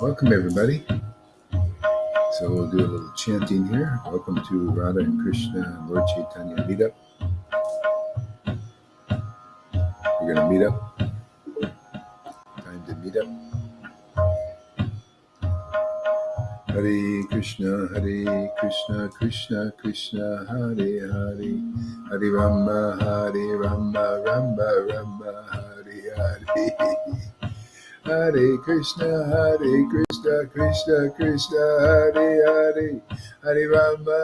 Welcome everybody. So we'll do a little chanting here. Welcome to Radha and Krishna and Lord Chaitanya meetup. We're going to meet up. Time to meet up. Hare Krishna, Krishna Krishna, Hare Hare, Hare Rama, Rama Rama, Hare Hare. Hare Krishna, Krishna Krishna, Hare Hare, Hare Rama,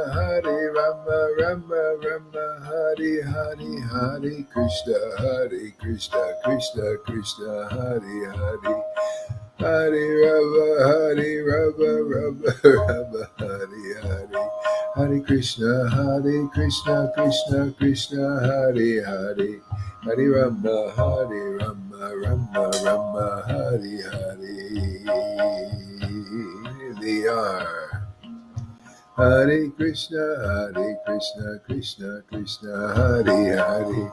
Rama Rama, Hare Hare, Hare Krishna, Krishna Krishna, Hare Hare, Hare Rama, Rama Rama, Hare Hare, Hare Krishna, Krishna Krishna, Hare Hare, Hare Rama, Rama Rama, Hare Hare. They are Hare Krishna, Krishna Krishna, Hare Hare,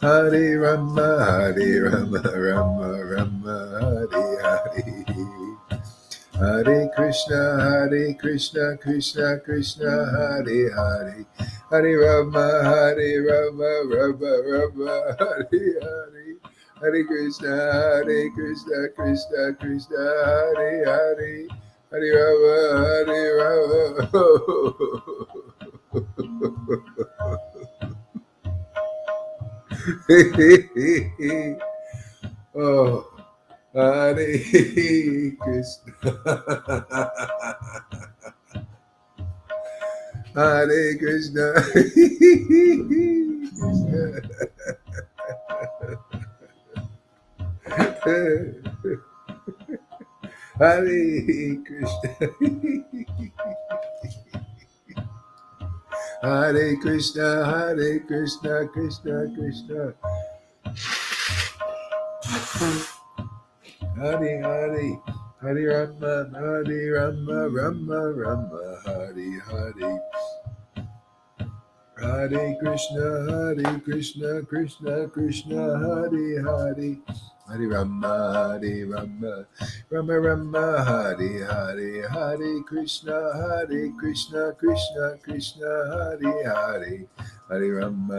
Hare Rama, Rama Rama, Hare Hare. Hare Krishna, Krishna Krishna, Hare Hare, Hare Rama, Rama Rama, Hare Hare. Hare Krishna, Krishna Krishna, Hare Hare, Hare Rama, Oh, Hare Krishna, Hare Krishna, Hare Krishna, Hare Krishna, Krishna Krishna, Hare Hare, Hare Rama, Rama Rama, Hare Hare. Hare Krishna, Krishna Krishna, Hare Hare, Hare Rama, Rama Rama, Hare Hare, Hare Krishna, Krishna Krishna, Hare Hare, Hare Rama,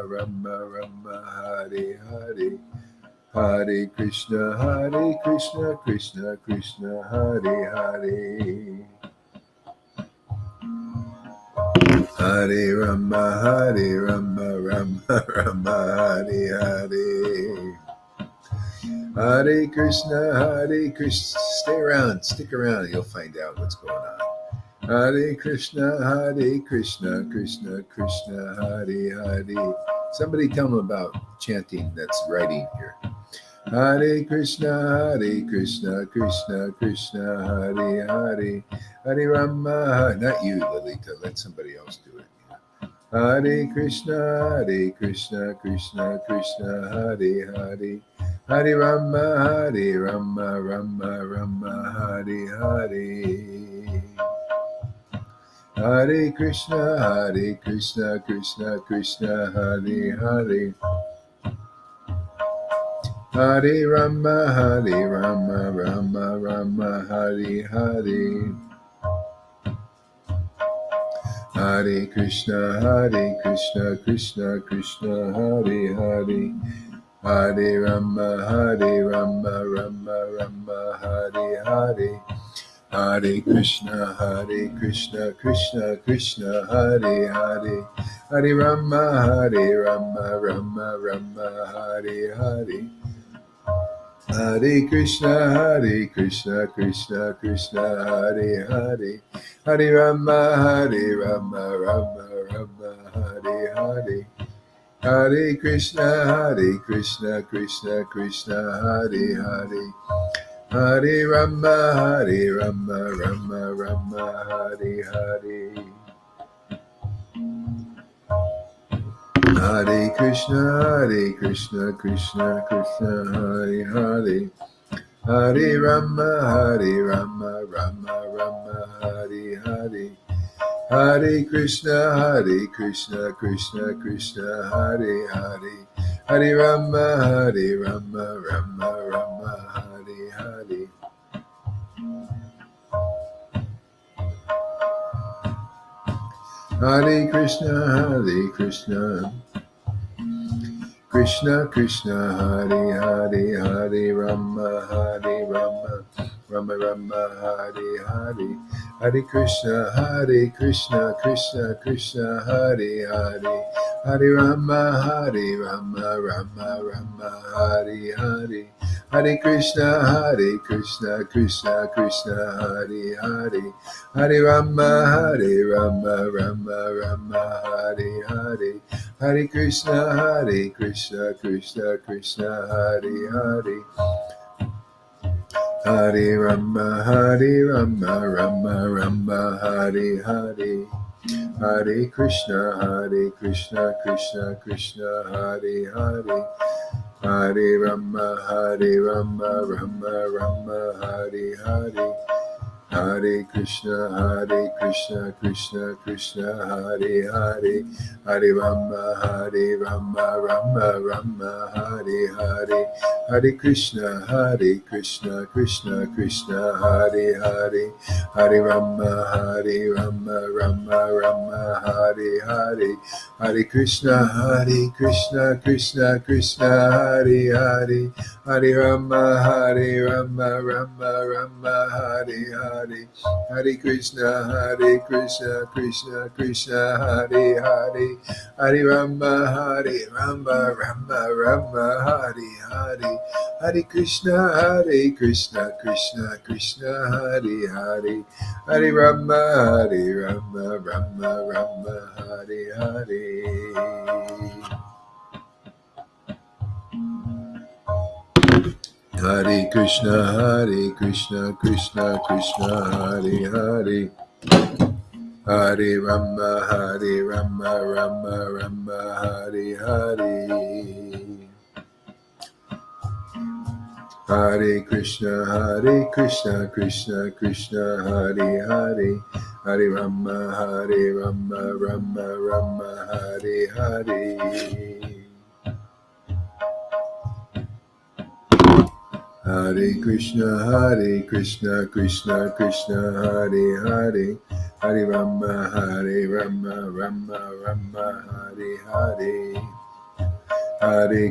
Rama Rama, Hare Hare, Hare Krishna, Krishna Krishna, Hare Hare. Hare Rama, Rama Rama, Hare Hare. Hare Krishna, stick around, you'll find out what's going on. Hare Krishna, Krishna Krishna, Hare Hare. Somebody tell them about chanting that's writing here. Hare Krishna, Krishna Krishna, Hare Hare, Hare Rama. Not you, Lalita. Let somebody else do it. Hare Krishna, Krishna Krishna, Hare Hare, Hare Rama, Rama Rama, Hare Hare. Hare Krishna, Krishna Krishna, Hare Hare. Hare Rama, Rama Rama, Hare Hare. Hare Krishna, Krishna Krishna, Hare Hare. Hare Rama, Rama Rama, Hare Hare. Hare Krishna, Krishna Krishna, Hare Hare. Hare Rama, Rama Rama, Hare Hare. Hare Krishna, Krishna Krishna, Hare Hare. Hare Rama, Rama Rama, Hare Hare. Hare Krishna, Krishna Krishna, Hare Hare. Hare Rama, Rama Rama, Hare Hare. Hare Krishna, Krishna Krishna, Hare Hare. Hare Rama, Rama Rama, Hare Hare. Hare Krishna, Krishna Krishna, Hare Hare. Hare Rama, Rama Rama, Hare Hare. Hare Krishna, Krishna Krishna, Hare Hare. Hare Rama, Rama Rama, Hare Hare. Hare Krishna, Krishna Krishna, Hare Hare. Hare Rama, Rama Rama, Hare Hare. Hare Krishna, Krishna Krishna, Hare Hare. Hare Rama, Rama Rama, Hare Hare. Hare Krishna, Krishna Krishna, Hare Hare. Hare Rama, Rama Rama, Hare Hare. Hare Krishna, Krishna Krishna, Hare Hare. Hare Rama, Rama Hare Hare. Hare Krishna, Krishna Hare Hare. Hare Rama, Rama Hare Hare. Hare Krishna, Krishna Krishna, Hare Hare. Hare Rama, Rama Hare Hare. Hare Krishna, Krishna Hare Hare. Hare Rama, Rama Hare Hare. Hare Krishna, Krishna Hare Hare. Hare Rama, Rama Hare Hare. Hare Krishna, Krishna Hare Hare. Hare Rama, Rama Hare Hare. Hare Krishna, Krishna Hare Hare. Hare Rama, Rama Hare Hare. Hare Krishna, Krishna Hare Hare. Hare Rama, Rama Hare Hare. Hare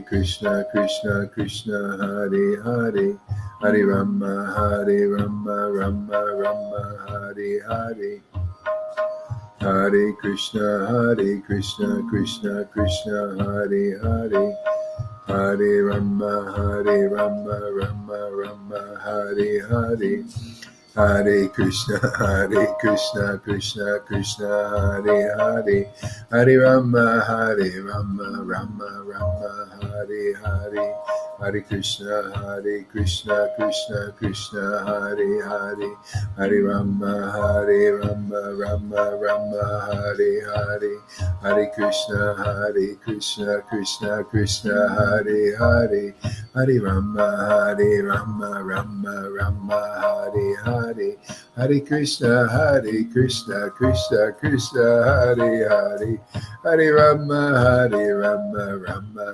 Krishna, Krishna Hare Hare. Hare Rama, Rama Hare Hare. Hare Krishna, Krishna Hare Hare. Hare Rama, Rama Hare Hare. Hare Krishna, Krishna Hare Hare. Hare Rama, Rama Hare Hare. Hare Krishna, Krishna Hare Hare. Hare Rama, Rama Hare Hare. Hare Krishna, Krishna Hare Hare. Hare Rama, Rama Hare Hare. Hare Krishna, Krishna Hare Hare. Hare Rama, Rama Hare Hare. Hare, Hare Krishna, Krishna Krishna, Hare Hare, Hare Rama, Rama Rama,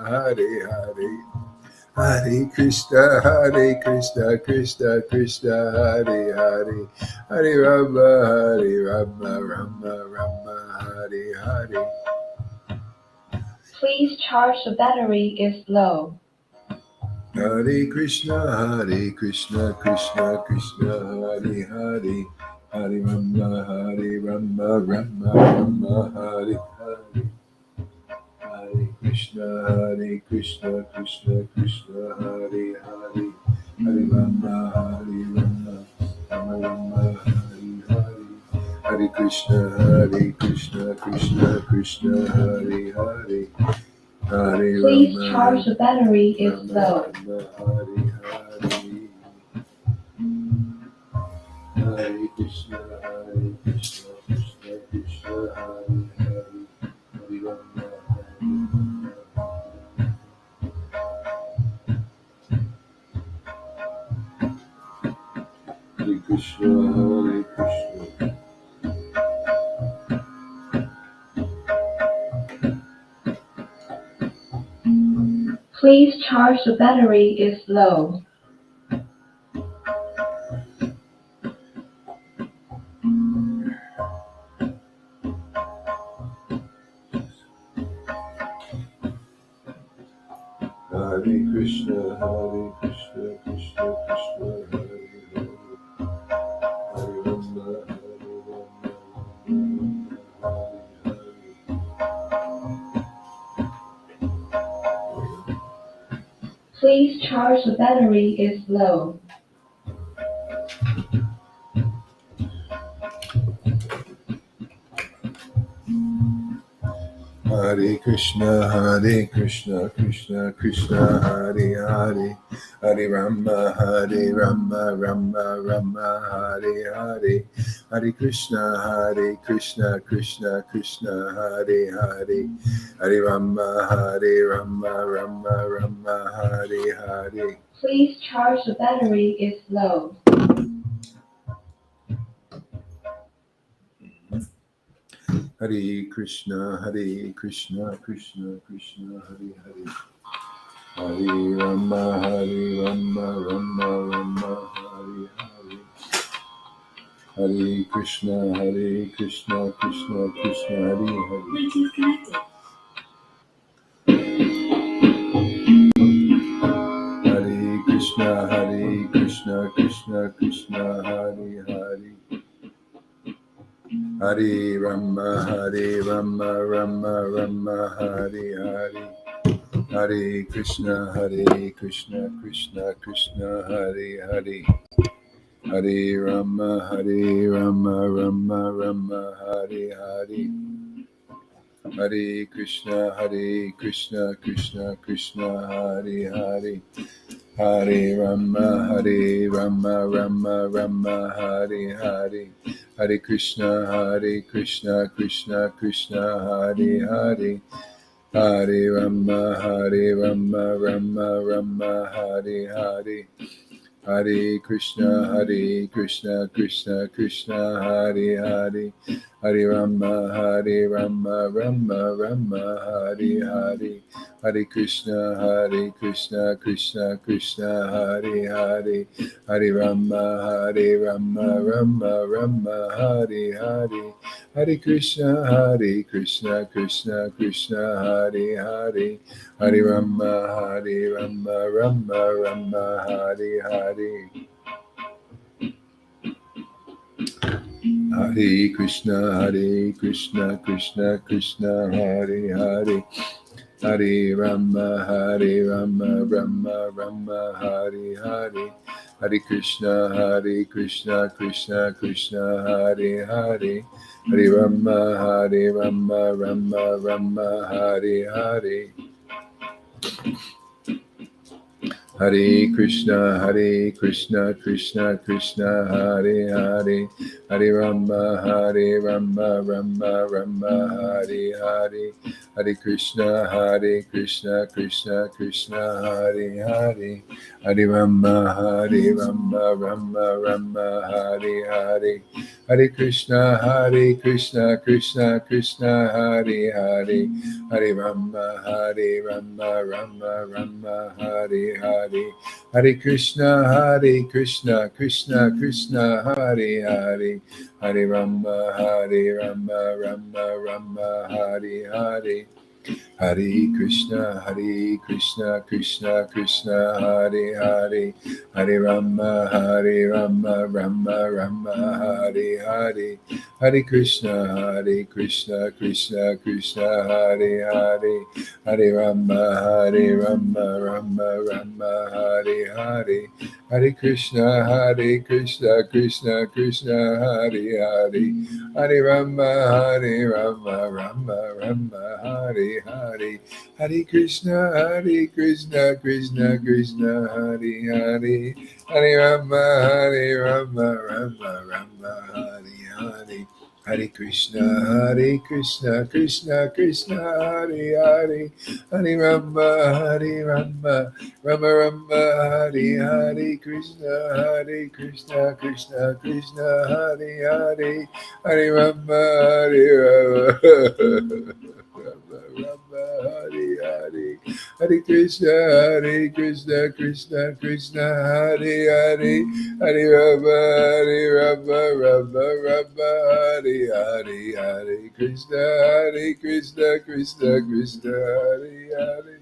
Hare Hare. Hare Krishna, Krishna Krishna, Hare Hare, Hare Rama, Rama, Hare Hare. Please charge the battery is low. Hare Krishna, Krishna Krishna, Hare Hare, Hare Rama, Rama, Hare Hare. Hare Krishna, Krishna Krishna, Hare Hare, Hare Rama, Rama, Hare Hare. Hare Krishna, Krishna, Hare Hare, Hare Please Rama, charge the battery is low. Hare Hare. Hare Krishna, Krishna Krishna, Hare Hare, Hare Rama, Hare Krishna, Krishna. Please charge the battery is low. Hare Krishna, Krishna Krishna, Hare Hare, Hare Rama, Hare Hare. Please charge the battery is low. Hare Krishna, Krishna Krishna, Hare Hare, Hare Rama, Rama Rama, Hare Hare, Hare Krishna, Krishna Krishna, Hare Hare, Hare Rama, Rama, Hare Hare. Please charge the battery is low. Hare Krishna, Krishna Krishna, Hare Hare, Hare Rama, Rama, Hare Hare. Hare Krishna, Krishna Krishna, Hare Hare. Bluetooth connected. Hare Krishna, Krishna, Hare Hare. Hare Rama, Rama, Hare Hare. Hare Krishna, Krishna Krishna, Hare Hare. Hare Rama, Rama, Hare Hare. Hare Krishna, Krishna Krishna, Hare Hare. Hare Rama, Rama, Hare Hare. Hare Krishna, Krishna Krishna, Hare Hare. Hare Rama, Rama, Hare Hare. Hare Krishna, Krishna Krishna, Hare Hare. Hare Rama, Rama, Hare Hare. Hare Krishna, Krishna Krishna, Hare Hare. Hare Rama, Rama, Hare Hare. Hare Krishna, Krishna Krishna, Hare Hare. Hare Rama, Rama, Hare Hare. Hare Krishna, Krishna Krishna, Hare Hare. Hare Rama, Rama, Hare Hare. Hare Krishna, Krishna Krishna, Hare Hare. Hare Rama, Rama, Hare Hare. Hare Krishna, Krishna Krishna, Hare Hare, Hare Rama, Rama Rama, Hare Hare, Hare Krishna, Krishna Krishna, Hare Hare, Hare Rama, Rama Hare Hare, Hare Krishna, Krishna Krishna, Hare Hare, Hare Rama, Rama Hare Hare, Hare Krishna, Krishna Krishna, Hare Hare, Hare Rama, Rama Hare Hare. Hare Krishna, Krishna Krishna, Hare Hare, Hare Rama, Rama Hare Hare, Hare Krishna, Krishna Krishna, Hare Hare, Hare Rama, Rama Hare Hare, Hare Krishna, Krishna Krishna, Hare Hare, Hare Rama, Rama Hare Hare, Hare Krishna, Krishna Krishna, Hare Hare, Hare Rama, Rama Hare Hare, Hare Krishna, Krishna Krishna, Hare Hare, Hare Rama, Rama Hare Hare, Krishna Krishna, Hare Hare, Hare Rama, Rama Hare Hare, Hare Krishna, Krishna Krishna, Hare Hare, Hare Rama, Hare Hare, Hare Krishna, Krishna Hare Hare.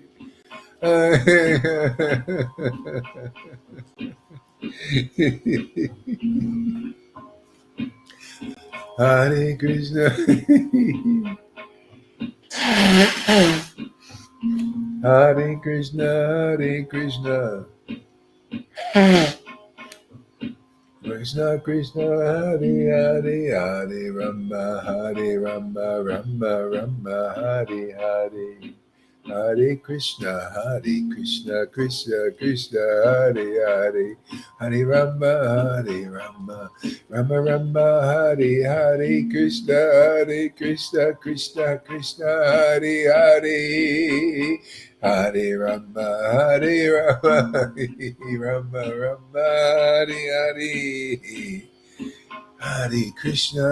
Hare Krishna, Hare Krishna, Krishna Krishna, Hare Hare, Hare Rama, Rama Hare Hare. Hare Krishna, Krishna Krishna, Hare Hare, Hare Rama, Rama Hare Hare, Krishna Krishna, Hare Hare, Hare Rama, Rama Hare Hare. Hare Krishna,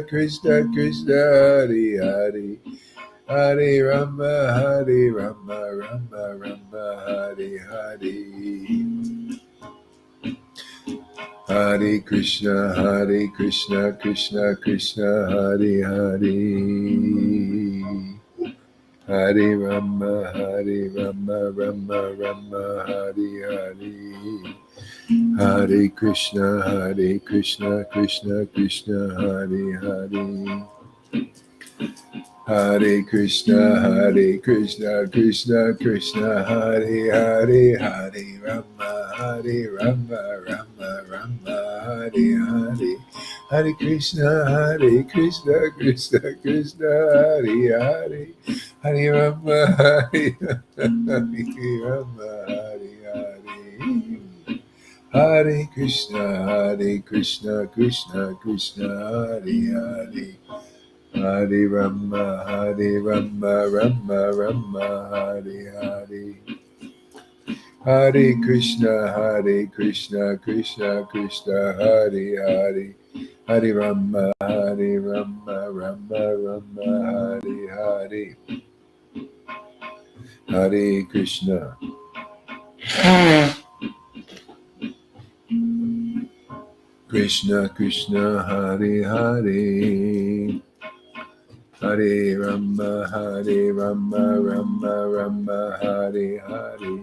Krishna Hare Hare, Hare Rama, Rama Hare Hare. Hare Krishna, Krishna Krishna, Hare Hare, Hare Rama, Rama Hare Hare. Hare Krishna, Krishna Krishna, Hare Hare. Hare Krishna, Krishna Krishna, Hare Hare, Hare Rama, Rama Hare Hare, Hare Krishna, Krishna Hare Hare, Hare Rama, Rama Hare Hare. Hare Krishna, Krishna Krishna, Hare Hare. Hare Rama, Rama Hare Hare. Hare Krishna, Krishna Krishna, Hare Hare. Hare Rama, Rama Hare Hare. Hare Krishna. Krishna Krishna, Hare Hare. Hare Rama, Rama Hare Hare.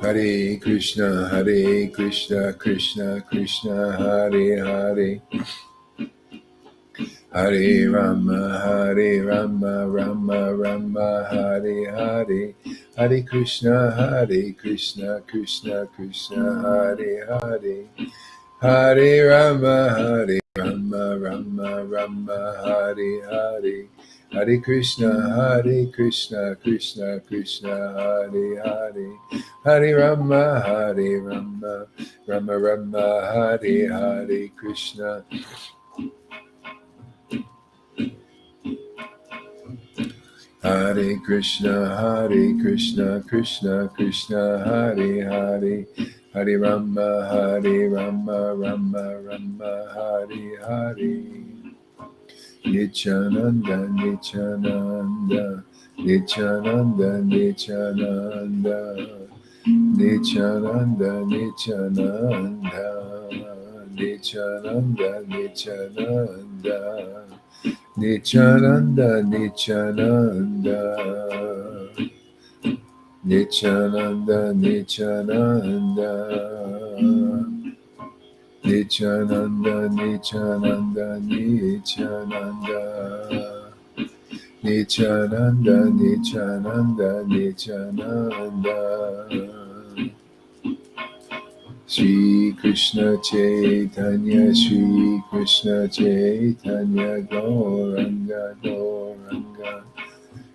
Hare Krishna, Krishna Krishna, Hare Hare. Hare Rama, Rama Hare Hare. Hare Krishna, Krishna Krishna, Hare Hare. Hare Rama, Rama Rama Rama Hare Hare Hare Krishna Krishna Krishna Hare Hare Hare Rama Rama Rama Hare Hare Krishna Krishna Krishna Krishna Hare Hare Hare Rama Rama Hare Hare Nityananda Nityananda Nityananda Nityananda Nityananda Nityananda Nityananda Nityananda Nityananda Nityananda Nityananda Nityananda Nityananda Nityananda Nityananda Nityananda Nityananda Nityananda Shri Krishna Chaitanya Shri Krishna Chaitanya Gauranga Gauranga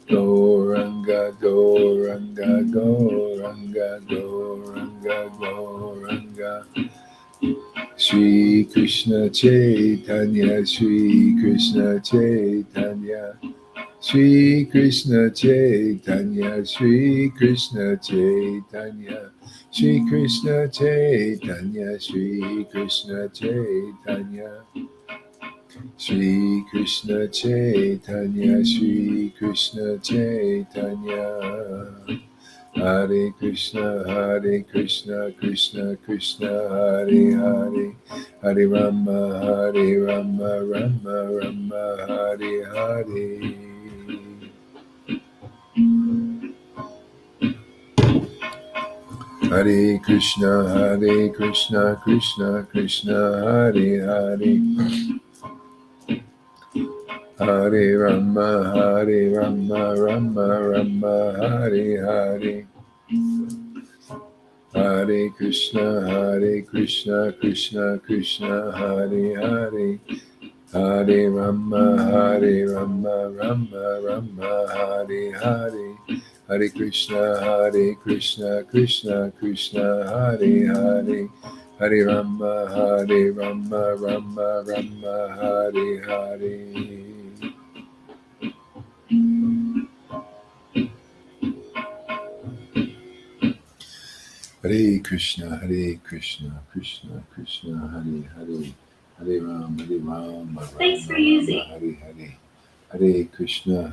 Gauranga Gauranga Gauranga Gauranga Gauranga Shri Krishna Chaitanya Shri Krishna Chaitanya Shri Krishna Chaitanya Shri Krishna Chaitanya Shri Krishna Chaitanya Shri Krishna Chaitanya Shri Krishna Chaitanya Shri Krishna Chaitanya Hare Krishna Krishna Krishna Hare Hare Hare Rama Rama Hare Hare Hare Krishna Krishna Krishna Hare Hare Hare Rama Rama Hare Hare Hare Krishna Krishna Krishna Hare Hare Hare Rama Rama Hare Hare Hare Krishna Krishna Krishna Hare Hare Hare Rama Rama Hare Hare Hare Krishna Krishna Krishna Hare Hare Hare Rama Thanks for using. Hare Hare Hare Krishna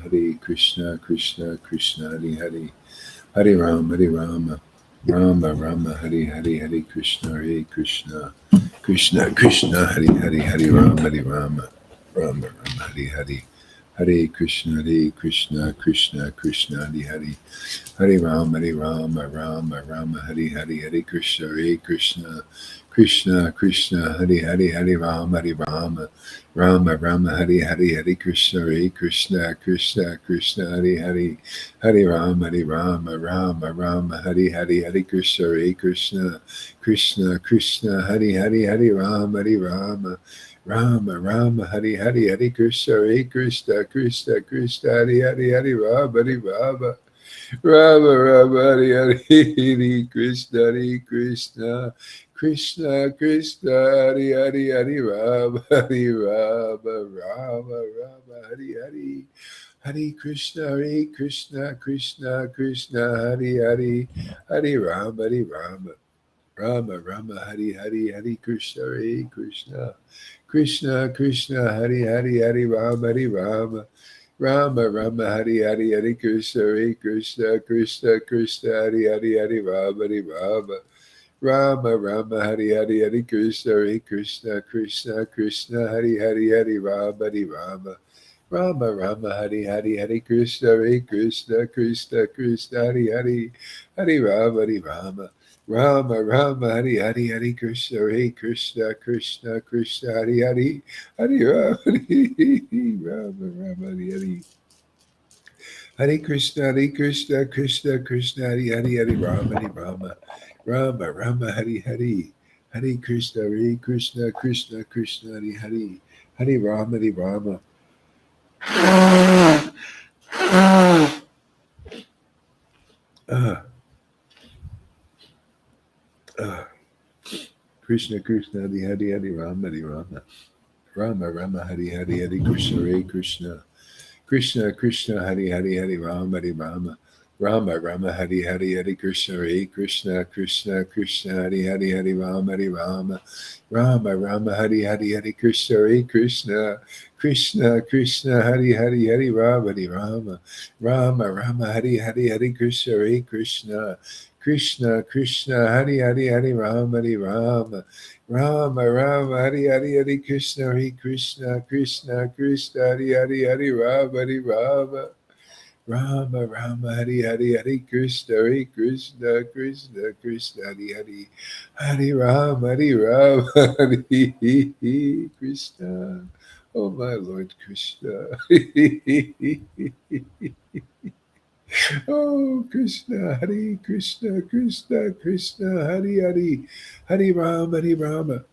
Krishna Krishna Hare Hare Hare Rama Rama Hare Hare Hare Krishna Krishna Krishna Hare Hare Hare Rama Rama Hare Hare Hare Krishna Krishna Krishna Hare Hare Hare Rama Rama Hare Hare Hare Krishna Krishna Hare Hare Rama Rama Hare Hare Hare Krishna Krishna Hare Hare Hare Rama Hare Hare Hare Krishna Krishna Hare Hare Rama Rama Hare Hare Hare Krishna Hare Hare Rama Rama Hare Hare Krishna Krishna Hare Hare Rama Rama Hare Hare Hare Krishna Krishna Hare Hare Hare Rama Rama Hare Hare Krishna Krishna Hare Hare Rama Rama Hare Hare Krishna Hare Hare Rama Hare Hare Krishna Hare Hare Rama Hare Hare Krishna Hare Rama Rama Hare Hare Krishna Hare Rama Hare Hare Hare Krishna Krishna Hare Hare Hare Rama Rama Hare Hare Hare Krishna, Hare Krishna, Krishna Krishna, Hare Hare, Hare Rama, Hare Rama. Krishna Krishna, Hare Hare, Hare Rama, Hare Rama. Rama Rama, Hare Hare, Hare Krishna, Hare Krishna. Krishna Krishna, Hare Hare, Hare Rama, Hare Rama. Rama Rama, Hare Hare, Hare Krishna, Hare Krishna. Krishna Krishna, Hare Hare, Hare Rama, Hare Rama. Rama Rama, Hare Hare, Hare Krishna, Hare Krishna. Krishna Krishna, Hare Hare, Hare Rama, Hare Rama. Rama Rama, Hare Hare, Hare Krishna, Hare Krishna. Krishna Krishna, Hare Hare, Hare Rama, Hare Rama. Rama Rama, Hare Hare, Hare Krishna, Hare Krishna. Krishna Krishna, Hare Hare, Hare Rama, Hare Rama. Rama Rama, Hare Hare, Hare Krishna, Hare Krishna. Krishna Krishna, Hare Hare, Hare Rama, Hare Rama. Hare Krishna. Oh my Lord Krishna. Oh Krishna, Hare Krishna, Krishna Krishna, Hare Hare, Hare Rama, Hare Rama.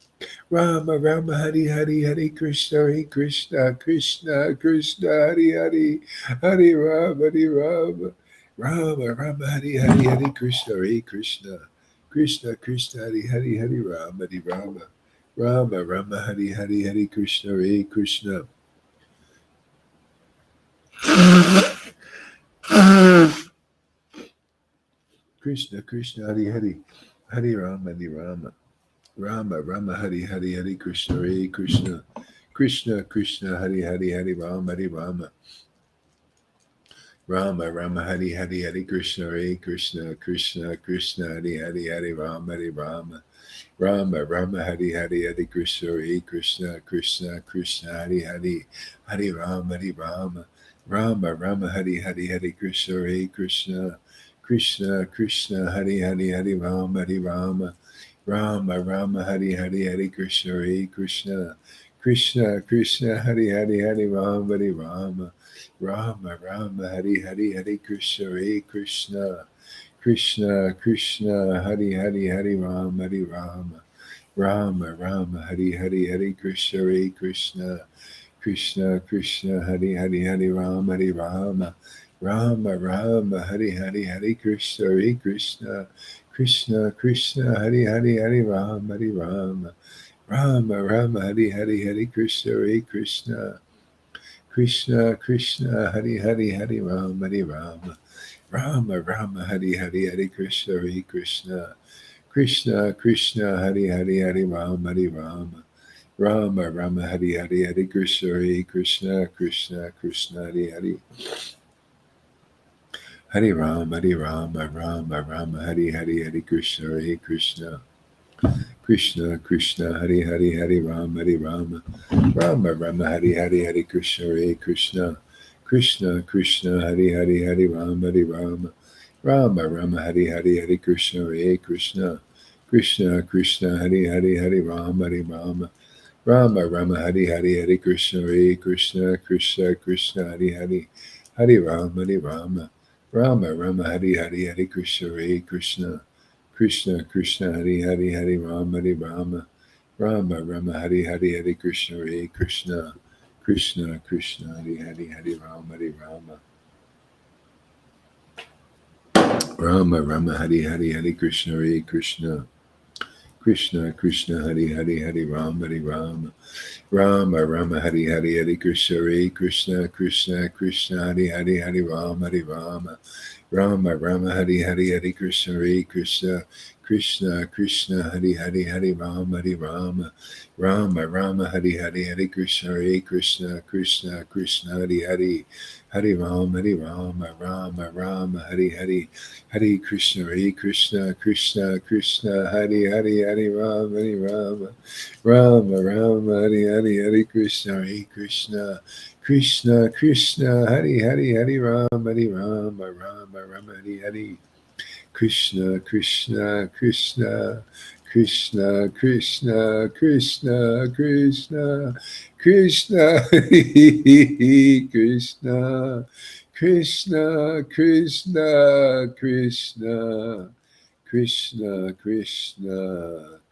Rama Rama, Hare Hare, Hare Krishna, Hare Krishna. Krishna Krishna, Hare Hare, Hare Rama, Hare Rama. Rama Rama, Hare Hare, Hare Krishna, Hare Krishna. Krishna Krishna, Hare Hare, Hare Rama, Hare Rama. Rama Rama, Hare Hare, Hare Krishna, Hare Krishna. Krishna Krishna, Hare Hare, Hare Rama, Hare Rama. Rama Rama, Hare Hare, Hare Krishna, Hare Krishna. Krishna Krishna, Hare Hare, Hare Rama, Hare Rama. Rama Rama, Hare Hare, Hare Krishna, Hare Krishna. Krishna Krishna, Hare Hare, Hare Rama, Hare Rama. Rama Rama, Hare Hare, Hare Krishna, Hare Krishna. Krishna Krishna, Hare Hare, Hare Rama, Hare Rama. Rama Rama, Hare Hare, Hare Krishna, Hare Krishna. Krishna Krishna, Hare Hare, Hare Rama, Hare Rama. Rama Rama, Hare Hare, Hare Krishna, Hare Krishna. Krishna Krishna, Hare Hare, Hare Rama, Hare Rama. Rama Rama, Hare Hare, Hare Krishna, Hare Krishna. Krishna Krishna, Hare Hare, Hare Rama, Hare Rama. Rama Rama, Hare Hare, Hare Krishna, Hare Krishna. Krishna Krishna, Hare Hare, Hare Rama, Hare Rama. Rama Rama, Hare Hare, Hare Krishna, Hare Krishna. Krishna Krishna, Hare Hare, Hare Rama, Hare Rama. Rama Rama, Hare Hare, Hare Krishna, Hare Krishna. Krishna Krishna, Hare Hare, Hare Rama, Hare Rama. Rama Rama, Hare Hare, Hare Krishna, Hare Krishna. Krishna Krishna, Hare Hare, Hare Rama, Hare Rama. Rama Rama, Hare Hare, Hare Krishna, Hare Krishna. Krishna Krishna, Hare Hare. Hare Rama, Hare Rama, Rama Rama, Hare Hare, Hare Krishna, Hare Krishna. Krishna Krishna, Hare Hare, Hare Rama, Hare Rama. Rama Rama, Hare Hare, Hare Krishna, Hare Krishna. Krishna Krishna, Hare Hare, Hare Rama, Hare Rama. Rama Rama, Hare Hare, Hare Krishna, Hare Krishna. Krishna Krishna, Hare Hare, Hare Rama, Hare Rama. Rama Rama, Hare Hare, Hare Krishna, Hare Krishna. Krishna Krishna, Hare Hare, Hare Rama, Hare Rama. Rama Rama, Hare Hare, Hare Krishna, Hare Krishna. Krishna Krishna, Hare Hare, Hare Rama, Hare Rama. Rama Rama, Hare Hare, Hare Krishna, Hare Krishna. Krishna Krishna, Hare Hare, Hare Rama, Hare Rama. Rama Rama, Hare Hare, Hare Krishna, Hare Krishna. Krishna Krishna, Hare Hare, Hare Rama, Hare Rama. Rama Rama, Hare Hare, Hare Krishna, Hare Krishna. Krishna Krishna, Hare Hare, Hare Rama, Hare Rama. Rama Rama, Hare Hare, Hare Krishna, Hare Krishna. Krishna Krishna, Hare Hare, Hare Rama, Hare Rama. Rama Rama, Hare Hare, Hare Krishna, Hare Krishna. Krishna Krishna, Hare Hare, Hare Rama, Hare Rama. Rama Rama, Hare Hare, Hare Krishna, Hare Krishna. Krishna Krishna, Hare Hare, Hare Rama, Hare Rama. Rama Rama, Hare Hare, Hare Krishna, Hare Krishna. Krishna Krishna, Hare Hare, Hare Rama, Hare Rama. Rama Rama, Hare Hare. Krishna Krishna Krishna. Krishna Krishna Krishna Krishna. Krishna Krishna. Krishna Krishna Krishna. Krishna Krishna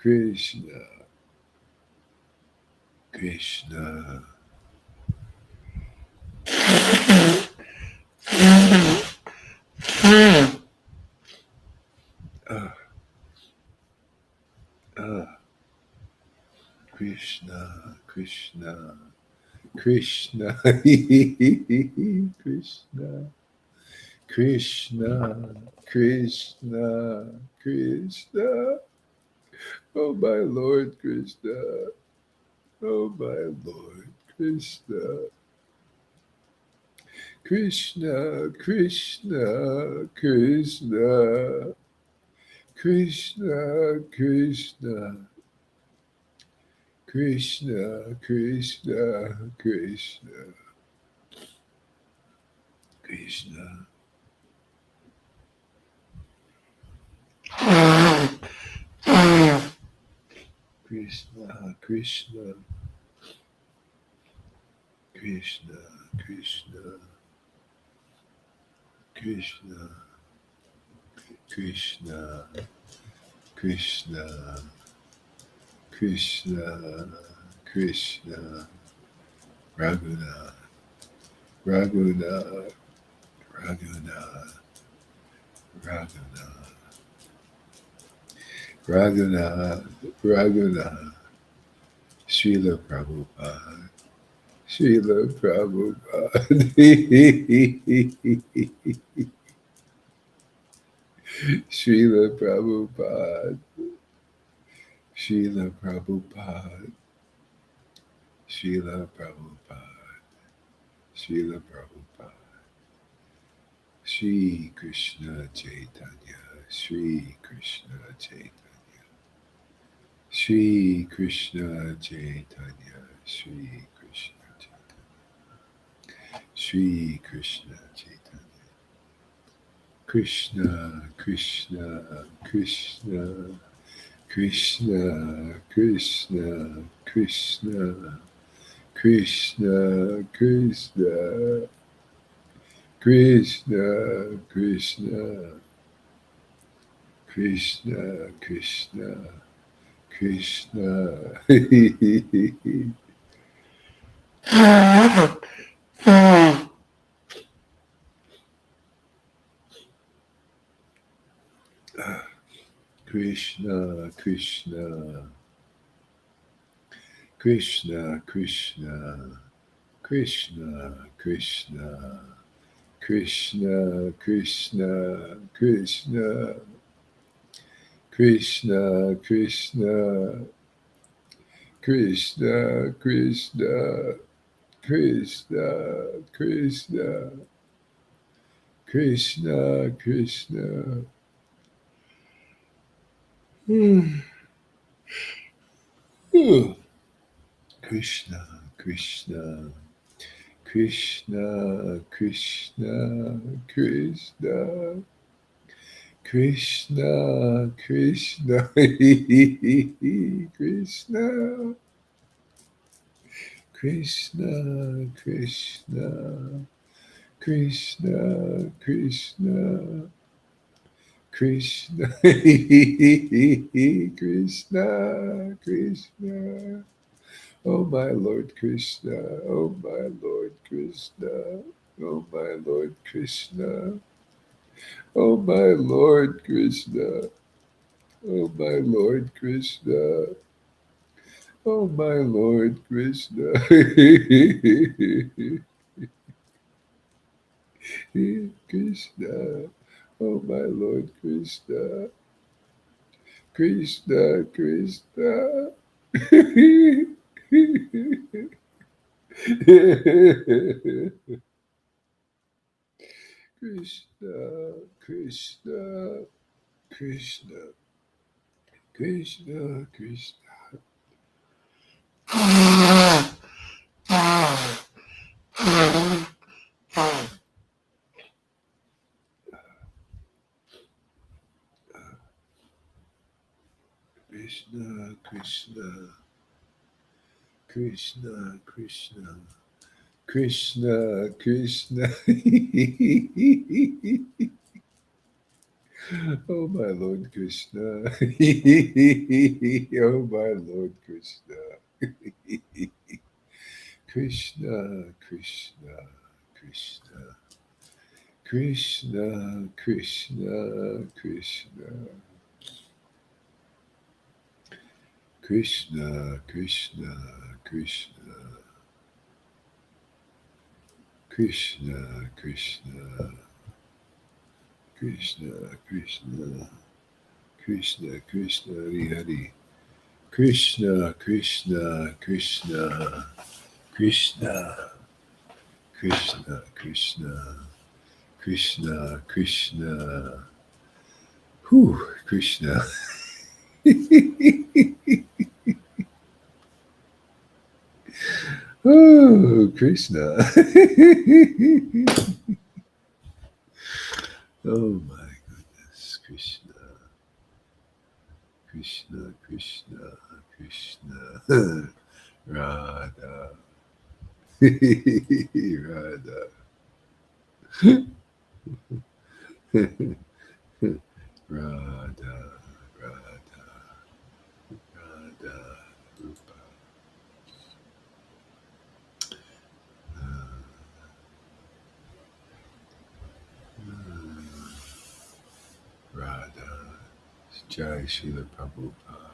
Krishna, Krishna. Ah, ah, Krishna, Krishna, Krishna, Krishna, Krishna, Krishna, Krishna. Oh, my Lord Krishna. Oh, my Lord Krishna. Krishna, Krishna, Krishna, Krishna, Krishna, Krishna, Krishna, Krishna, Krishna. Krishna, Krishna, Krishna, Krishna, Krishna, Krishna, Krishna, Krishna, Krishna, Raghunath, Raghunath, Raghunath, Raghunath, Raghunath, Raghunath, Srila Prabhupada, Srila Prabhupada, Srila Prabhupada, Srila Prabhupada, Srila Prabhupada, Srila Prabhupada, Shri Krishna Chaitanya, Shri Krishna Chaitanya, Shri Krishna Chaitanya, Shri Krishna Chaitanya, Shri Krishna Chaitanya, Krishna, Krishna, Krishna, Krishna, Krishna, Krishna, Krishna, Krishna, Krishna, Krishna, Krishna, Krishna, Krishna. Krishna, Krishna, Krishna, Krishna, Krishna, Krishna, Krishna, Krishna, Krishna, Krishna, Krishna, Krishna, Krishna, Krishna, Krishna, Krishna, Krishna. Krishna, Krishna, Krishna, Krishna, Krishna, Krishna, Krishna, Krishna, Krishna, Krishna, Krishna, Krishna, Krishna, Krishna, Krishna. Oh my Lord Krishna, oh my Lord Krishna, oh my Lord Krishna, oh my Lord Krishna, oh my Lord Krishna, oh my Lord Krishna. Krishna, oh my Lord Krishna, Krishna, Krishna. Krishna, Krishna, Krishna, Krishna, Krishna. Krishna, Krishna, Krishna, Krishna, Krishna, Krishna. Oh my Lord Krishna. Oh my Lord Krishna. Krishna, Krishna, Krishna. Krishna, Krishna, Krishna. Krishna, Krishna, Krishna. Krishna, Krishna, Krishna, Krishna, Krishna, Krishna, Hari Hari. Krishna, Krishna, Krishna, Krishna, Krishna, Krishna, Krishna, Krishna. Whew, Krishna. Oh, Krishna. Oh my goodness, Krishna, Krishna, Krishna, Krishna, Radha, Radha, Radha, Radha, Radha, Rupa, Radha, Jai Srila Prabhupada,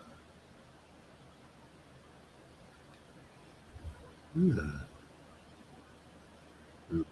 Rupa,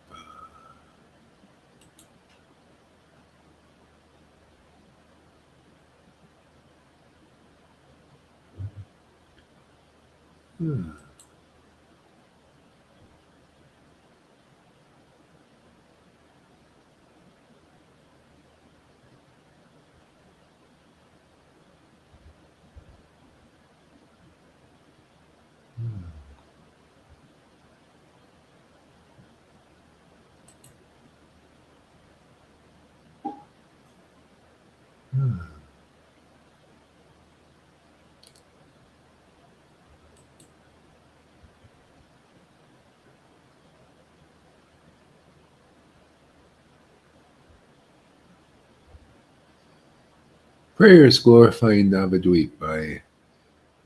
Prayers glorifying Navadvip by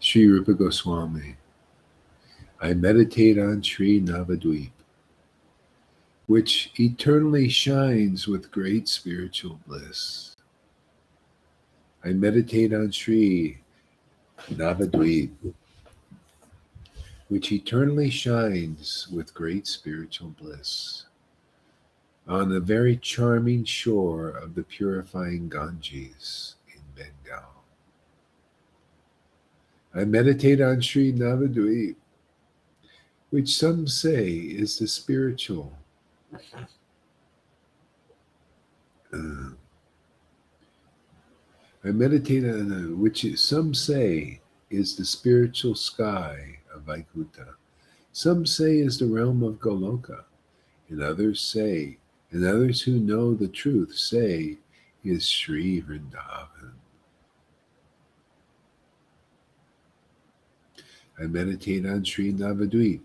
Sri Rupa Goswami. I meditate on Sri Navadvip, which eternally shines with great spiritual bliss. I meditate on Sri Navadvip, which eternally shines with great spiritual bliss, on the very charming shore of the purifying Ganges in Bengal. I meditate on Sri Navadvip, which some say is the spiritual I meditate on which some say is the spiritual sky of Vaikuntha. Some say is the realm of Goloka, and others who know the truth say is Sri Vrindavan. I meditate on Sri Navadvip,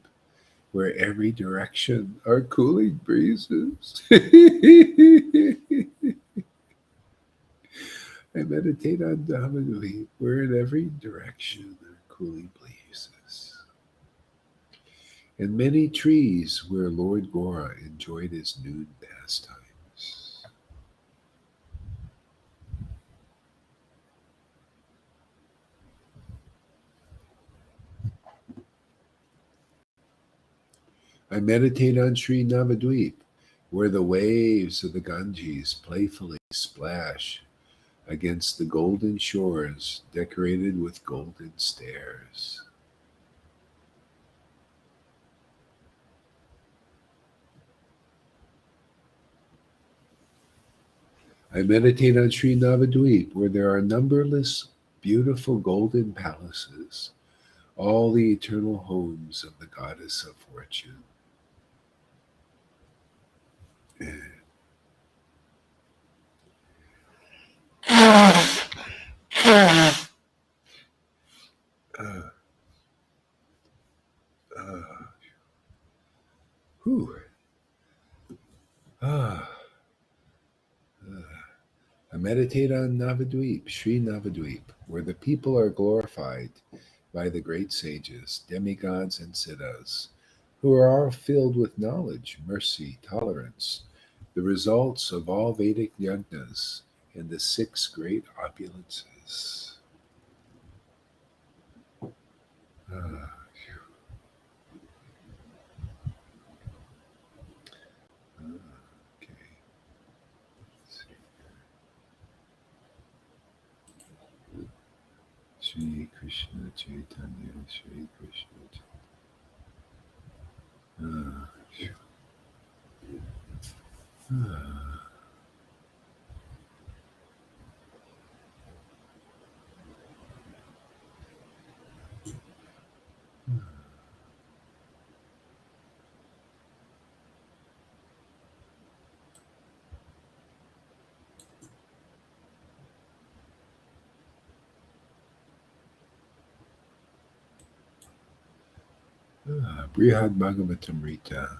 where every direction are cooling breezes. I meditate on Navadvip, where in every direction are cooling breezes, and many trees where Lord Gora enjoyed his nude pastimes. I meditate on Sri Navadvip, where the waves of the Ganges playfully splash against the golden shores decorated with golden stairs. I meditate on Sri Navadvip, where there are numberless beautiful golden palaces, all the eternal homes of the goddess of fortune. Uh, uh, whew. Ah, I meditate on Navadweep, Sri Navadweep, where the people are glorified by the great sages, demigods, and siddhas, who are all filled with knowledge, mercy, tolerance, the results of all Vedic yajnas and the six great opulences. Ah, okay. Shri Krishna Chaitanya, Shri Krishna. Ah, ah. Brihad Bhagavatamrita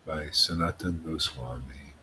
by Sanatan Goswami.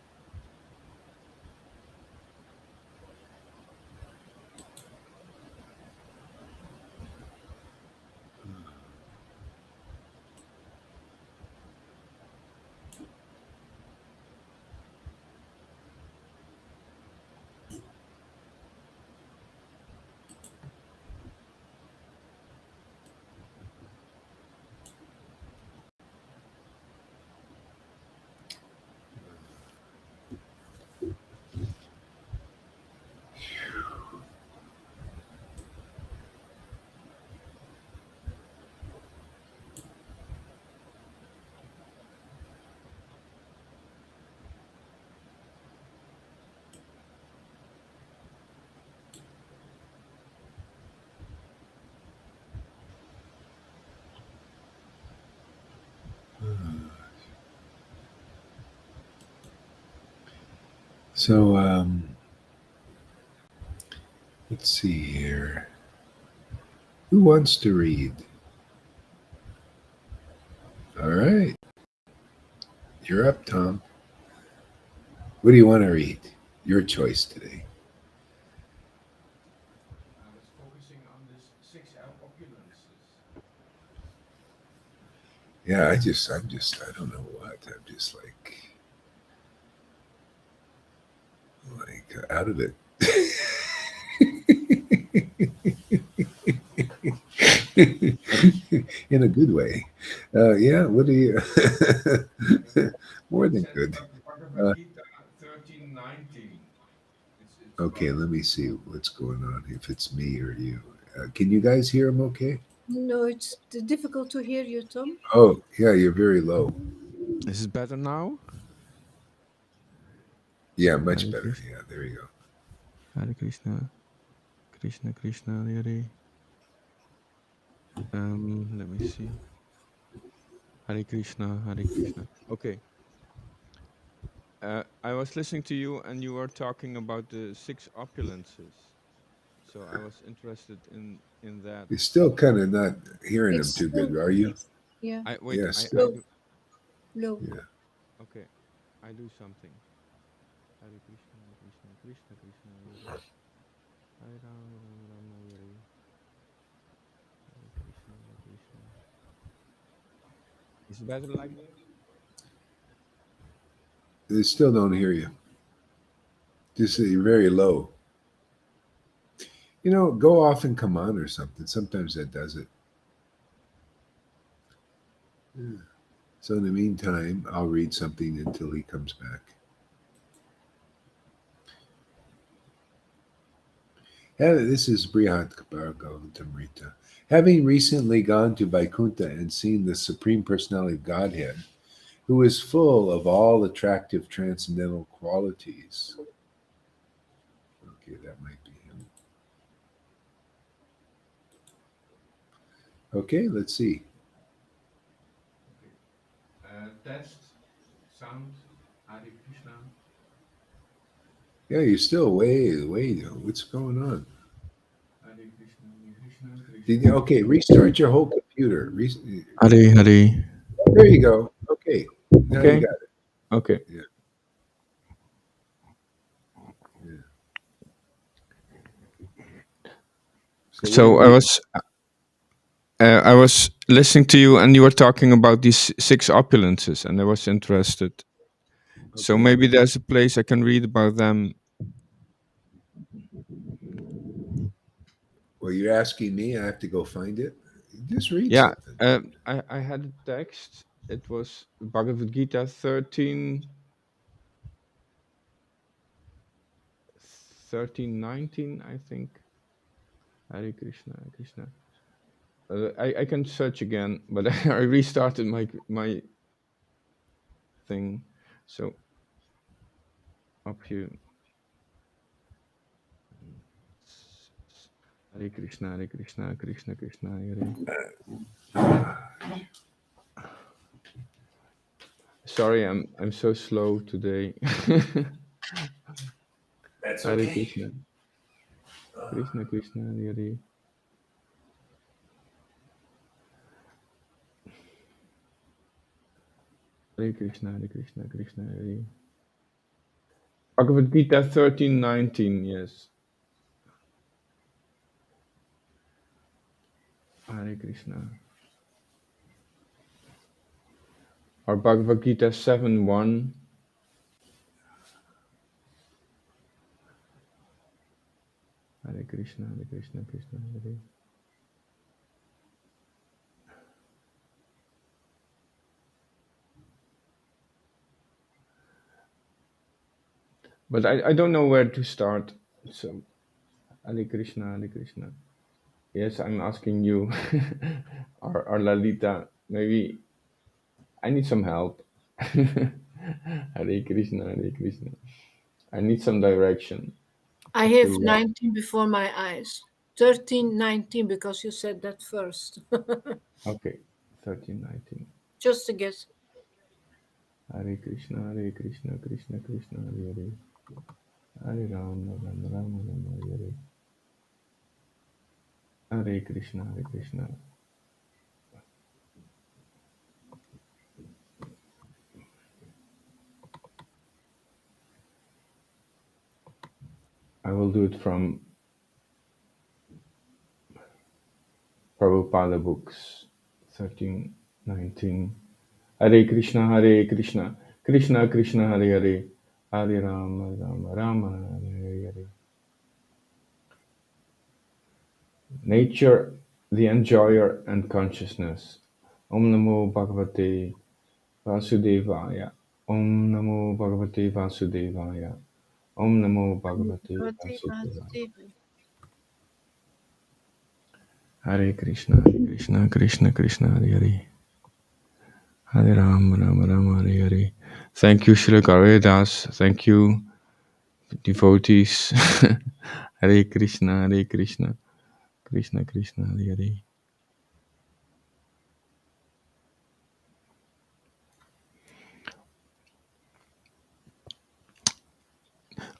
So, let's see here. Who wants to read? All right. You're up, Tom. What do you want to read? Your choice today. I was focusing on this six opulences. Yeah, I don't know what. I'm just like out of it. In a good way. Yeah, what do you? More It than says good. Bhagavad Gita 13:19. It's Okay, about let me see what's going on. If it's me or you, can you guys hear him? Okay. No, it's difficult to hear you, Tom. Oh, yeah, you're very low. Is it better now? Yeah, much Hare better. Krishna, Yeah, there you go. Hare Krishna, Krishna Krishna, Hare Hare. Let me see. Hare Krishna, Hare Krishna. Okay. I was listening to you, and you were talking about the six opulences. So I was interested in that. You're still kind of not hearing him It's too good, still, are you? yeah, I wait. Yes. I low, do. low. Yeah. Okay. I do something. Hare Krishna, Hare Krishna, Krishna Krishna, Hare Hare. Hare Rama, Rama Rama, Hare Hare. Hare Krishna, Hare Krishna. Is it better like this? They still don't hear you. Just you're very low. Go off and come on or something. Sometimes that does it. Yeah. So in the meantime, I'll read something until he comes back. This is Brihat Bhagavatamrita. Having recently gone to Vaikuntha and seen the Supreme Personality of Godhead, who is full of all attractive transcendental qualities. Okay, that might be him. Okay, let's see. Okay. Test, sound, Hare Krishna. Yeah, you're still way. What's going on? Hare Krishna, Krishna Krishna. Okay, restart your whole computer. Hare Hare. There you go. Okay, now you Okay. got it. Okay. Yeah. Yeah. what are So we? I was listening to you, and you were talking about these six opulences, and I was interested. So Okay. maybe there's a place I can read about them. Well, you're asking me. I have to go find it. Just read Yeah, something. I had a text. It was Bhagavad Gita 13:19, I think. Hare Krishna, Krishna. I can search again, but I restarted my thing. So up here. Hare Krishna, Hare Krishna, Krishna Krishna, Hare. Sorry, I'm so slow today. That's Hare okay. Krishna, Krishna Krishna, Hare. Hare Krishna, Hare Krishna, Krishna Hare. Bhagavad Gita 13:19. Yes. Hare Krishna. Or Bhagavad Gita 7:1. Hare Krishna, Hare Krishna, Krishna Hare. But I don't know where to start. So Hare Krishna, Hare Krishna. Yes, I'm asking you, or Lalita. Maybe I need some help. Hare Krishna, Hare Krishna. I need some direction I have to. 19 before my eyes. 13, 19, because you said that first. Okay, 13:19. Just a guess. Hare Krishna, Hare Krishna, Krishna Krishna, Hare Hare. Hare Rama, Rama Rama, Rama Hare Hare. Hare Krishna, Hare Krishna. I will do it from Prabhupada books. 13:19. Hare Krishna, Hare Krishna, Krishna Krishna, Hare Hare. Hare Rama, Rama Rama, Hare Hare. Nature, the enjoyer and consciousness. Om Namo Bhagavate Vasudevaya. Om Namo Bhagavate Vasudevaya. Om Namo Bhagavate Vasudevaya. Hare Krishna, Hare Krishna, Krishna Krishna, Hare Hare. Hare Ram, Ram Ram, Hare Hare. Thank you, Srila Gauridas. Thank you, devotees. Hare Krishna, Hare Krishna, Krishna Krishna, Hare Hare.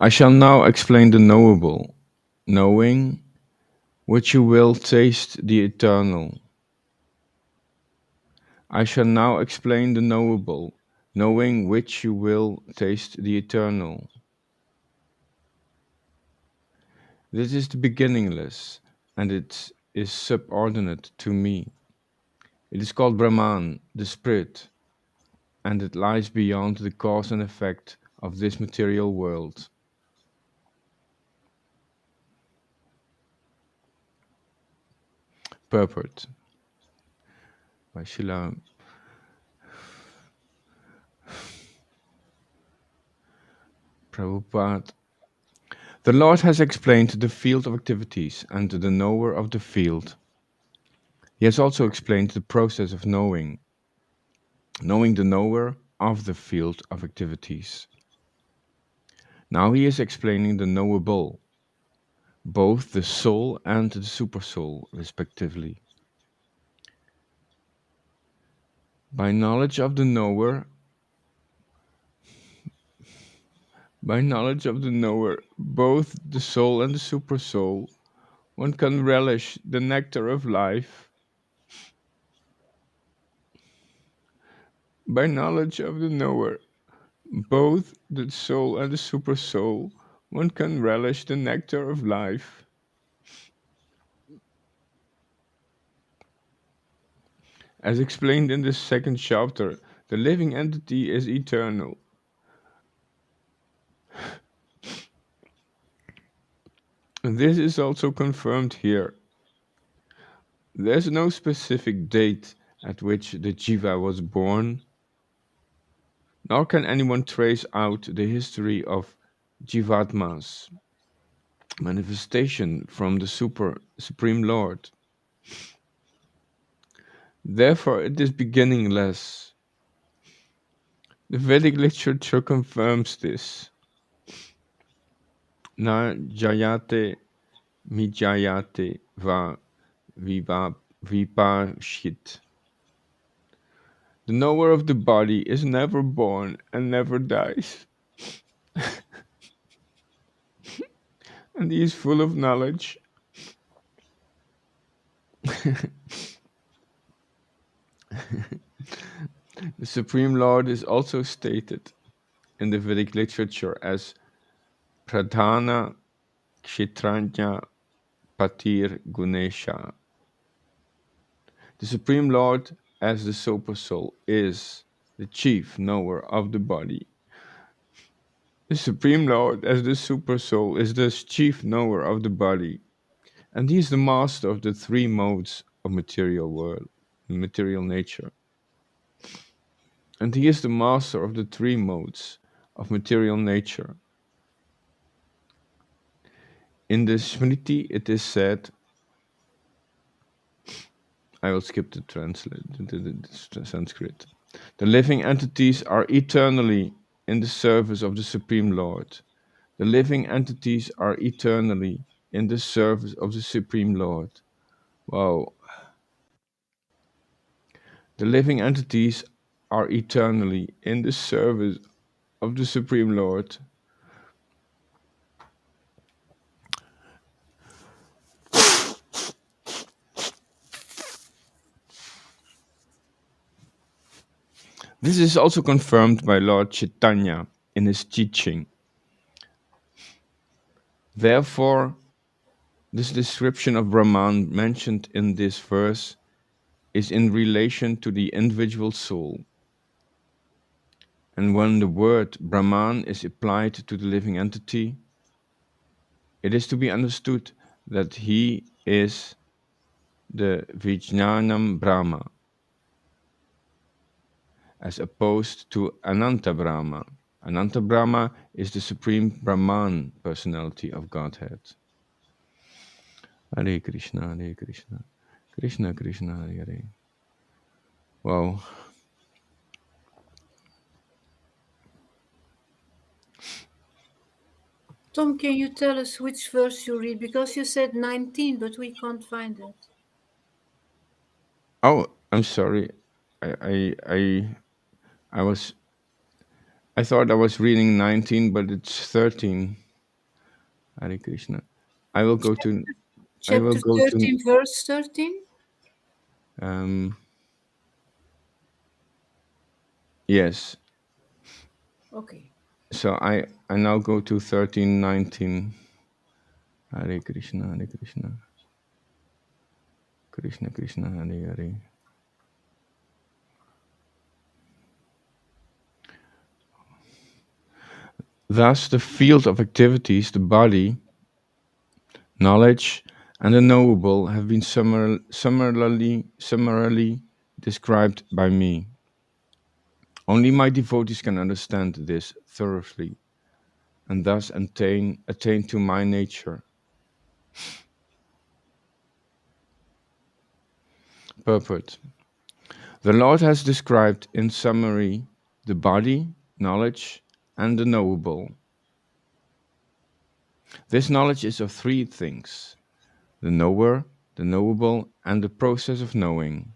I shall now explain the knowable, knowing which you will taste the eternal. I shall now explain the knowable, knowing which you will taste the eternal. This is the beginningless, and it is subordinate to me. It is called Brahman, the spirit, and it lies beyond the cause and effect of this material world. Purport by Srila Prabhupada. The Lord has explained the field of activities and the knower of the field. He has also explained the process of knowing the knower of the field of activities. Now he is explaining the knowable, both the soul and the supersoul, respectively. By knowledge of the knower, both the soul and the supersoul, one can relish the nectar of life. By knowledge of the knower, both the soul and the supersoul, one can relish the nectar of life. As explained in the second chapter, the living entity is eternal. And this is also confirmed here. There's no specific date at which the Jiva was born, nor can anyone trace out the history of Jivatma's manifestation from the Supreme Lord. Therefore, it is beginningless. The Vedic literature confirms this. Na jayate mijayate va vipashit. The knower of the body is never born and never dies. And he is full of knowledge. The Supreme Lord is also stated in the Vedic literature as Pradhana Kshetrajna Patir Gunesha. The Supreme Lord, as the Super Soul, is the chief knower of the body. The Supreme Lord, as the Super Soul, is the chief knower of the body, and he is the master of the three modes of material world, material nature. And he is the master of the three modes of material nature. In the Smriti, it is said, I will skip the Sanskrit. The living entities are eternally in the service of the Supreme Lord. The living entities are eternally in the service of the Supreme Lord. Wow. The living entities are eternally in the service of the Supreme Lord. This is also confirmed by Lord Chaitanya in his teaching. Therefore, this description of Brahman mentioned in this verse is in relation to the individual soul. And when the word Brahman is applied to the living entity, it is to be understood that he is the Vijnanam Brahma, as opposed to Ananta Brahma. Ananta Brahma is the supreme Brahman personality of Godhead. Hare Krishna, Hare Krishna, Krishna Krishna, Hare Hare. Wow. Tom, can you tell us which verse you read? Because you said 19, but we can't find it. Oh, I'm sorry. I was. I thought I was reading 19, but it's 13. Hare Krishna. I will go to. I will Chapter go 13, verse 13? to. Yes. Okay. So I now go to 13:19. Hare Krishna, Hare Krishna. Krishna Krishna, Hare Hare. Thus, the field of activities, the body, knowledge, and the knowable have been summarily described by me. Only my devotees can understand this thoroughly, and thus attain to my nature. Purport. The Lord has described in summary the body, knowledge, and the knowable. This knowledge is of three things: the knower, the knowable, and the process of knowing.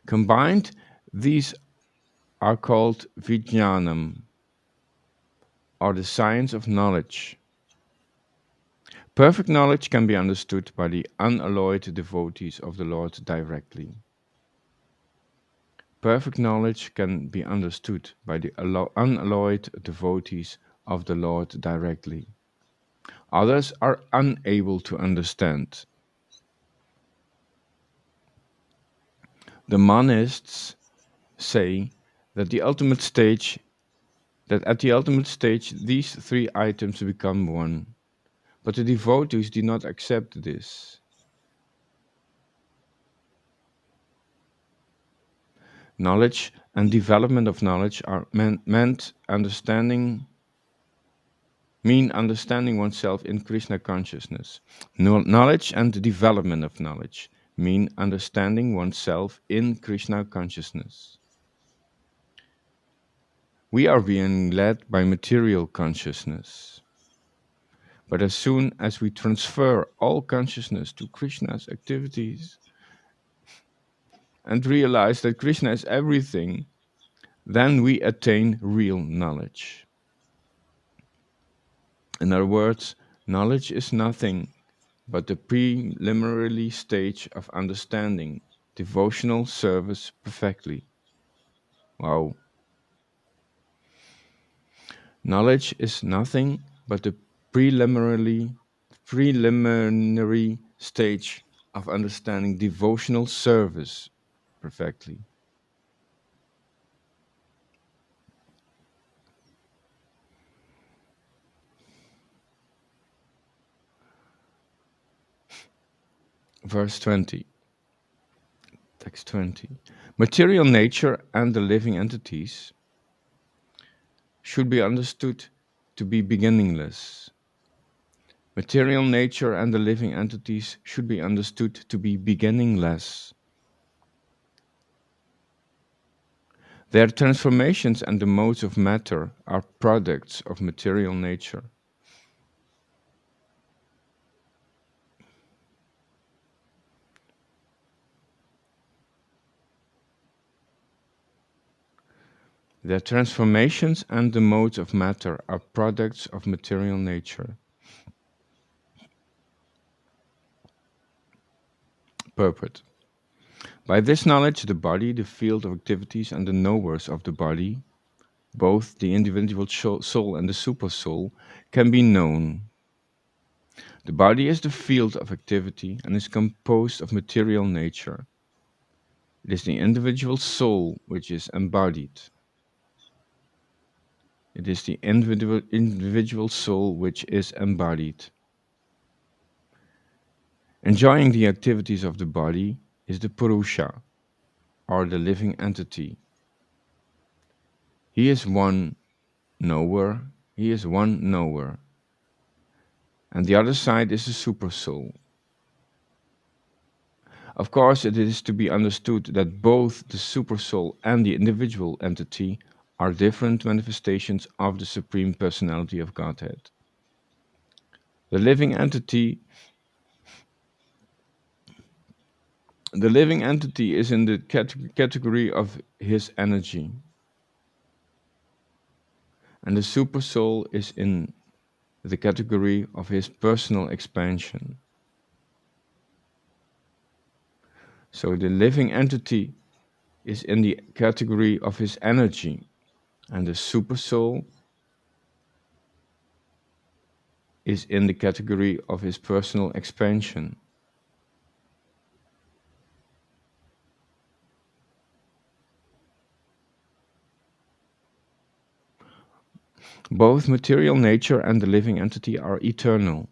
Combined, these are called Vijnanam, or the science of knowledge. Perfect knowledge can be understood by the unalloyed devotees of the Lord directly. Perfect knowledge can be understood by the unalloyed devotees of the Lord directly. Others are unable to understand. The monists say that at the ultimate stage these three items become one. But the devotees do not accept this. Knowledge and development of knowledge are mean understanding oneself in Krishna consciousness. Knowledge and development of knowledge mean understanding oneself in Krishna consciousness. We are being led by material consciousness. But as soon as we transfer all consciousness to Krishna's activities and realize that Krishna is everything, then we attain real knowledge. In other words, knowledge is nothing but the preliminary stage of understanding devotional service perfectly. Wow. Knowledge is nothing but the preliminary stage of understanding devotional service perfectly. Verse 20. Text 20. Material nature and the living entities should be understood to be beginningless. Material nature and the living entities should be understood to be beginningless. Their transformations and the modes of matter are products of material nature. Their transformations and the modes of matter are products of material nature. Purport. By this knowledge, the body, the field of activities, and the knowers of the body, both the individual soul and the supersoul, can be known. The body is the field of activity and is composed of material nature. It is the individual soul which is embodied. It is the individual soul which is embodied. Enjoying the activities of the body is the Purusha, or the living entity. He is one knower, and the other side is the supersoul. Of course, it is to be understood that both the supersoul and the individual entity are different manifestations of the Supreme Personality of Godhead. The living entity is in the category of his energy, and the supersoul is in the category of his personal expansion. So the living entity is in the category of his energy, and the supersoul is in the category of his personal expansion. Both material nature and the living entity are eternal.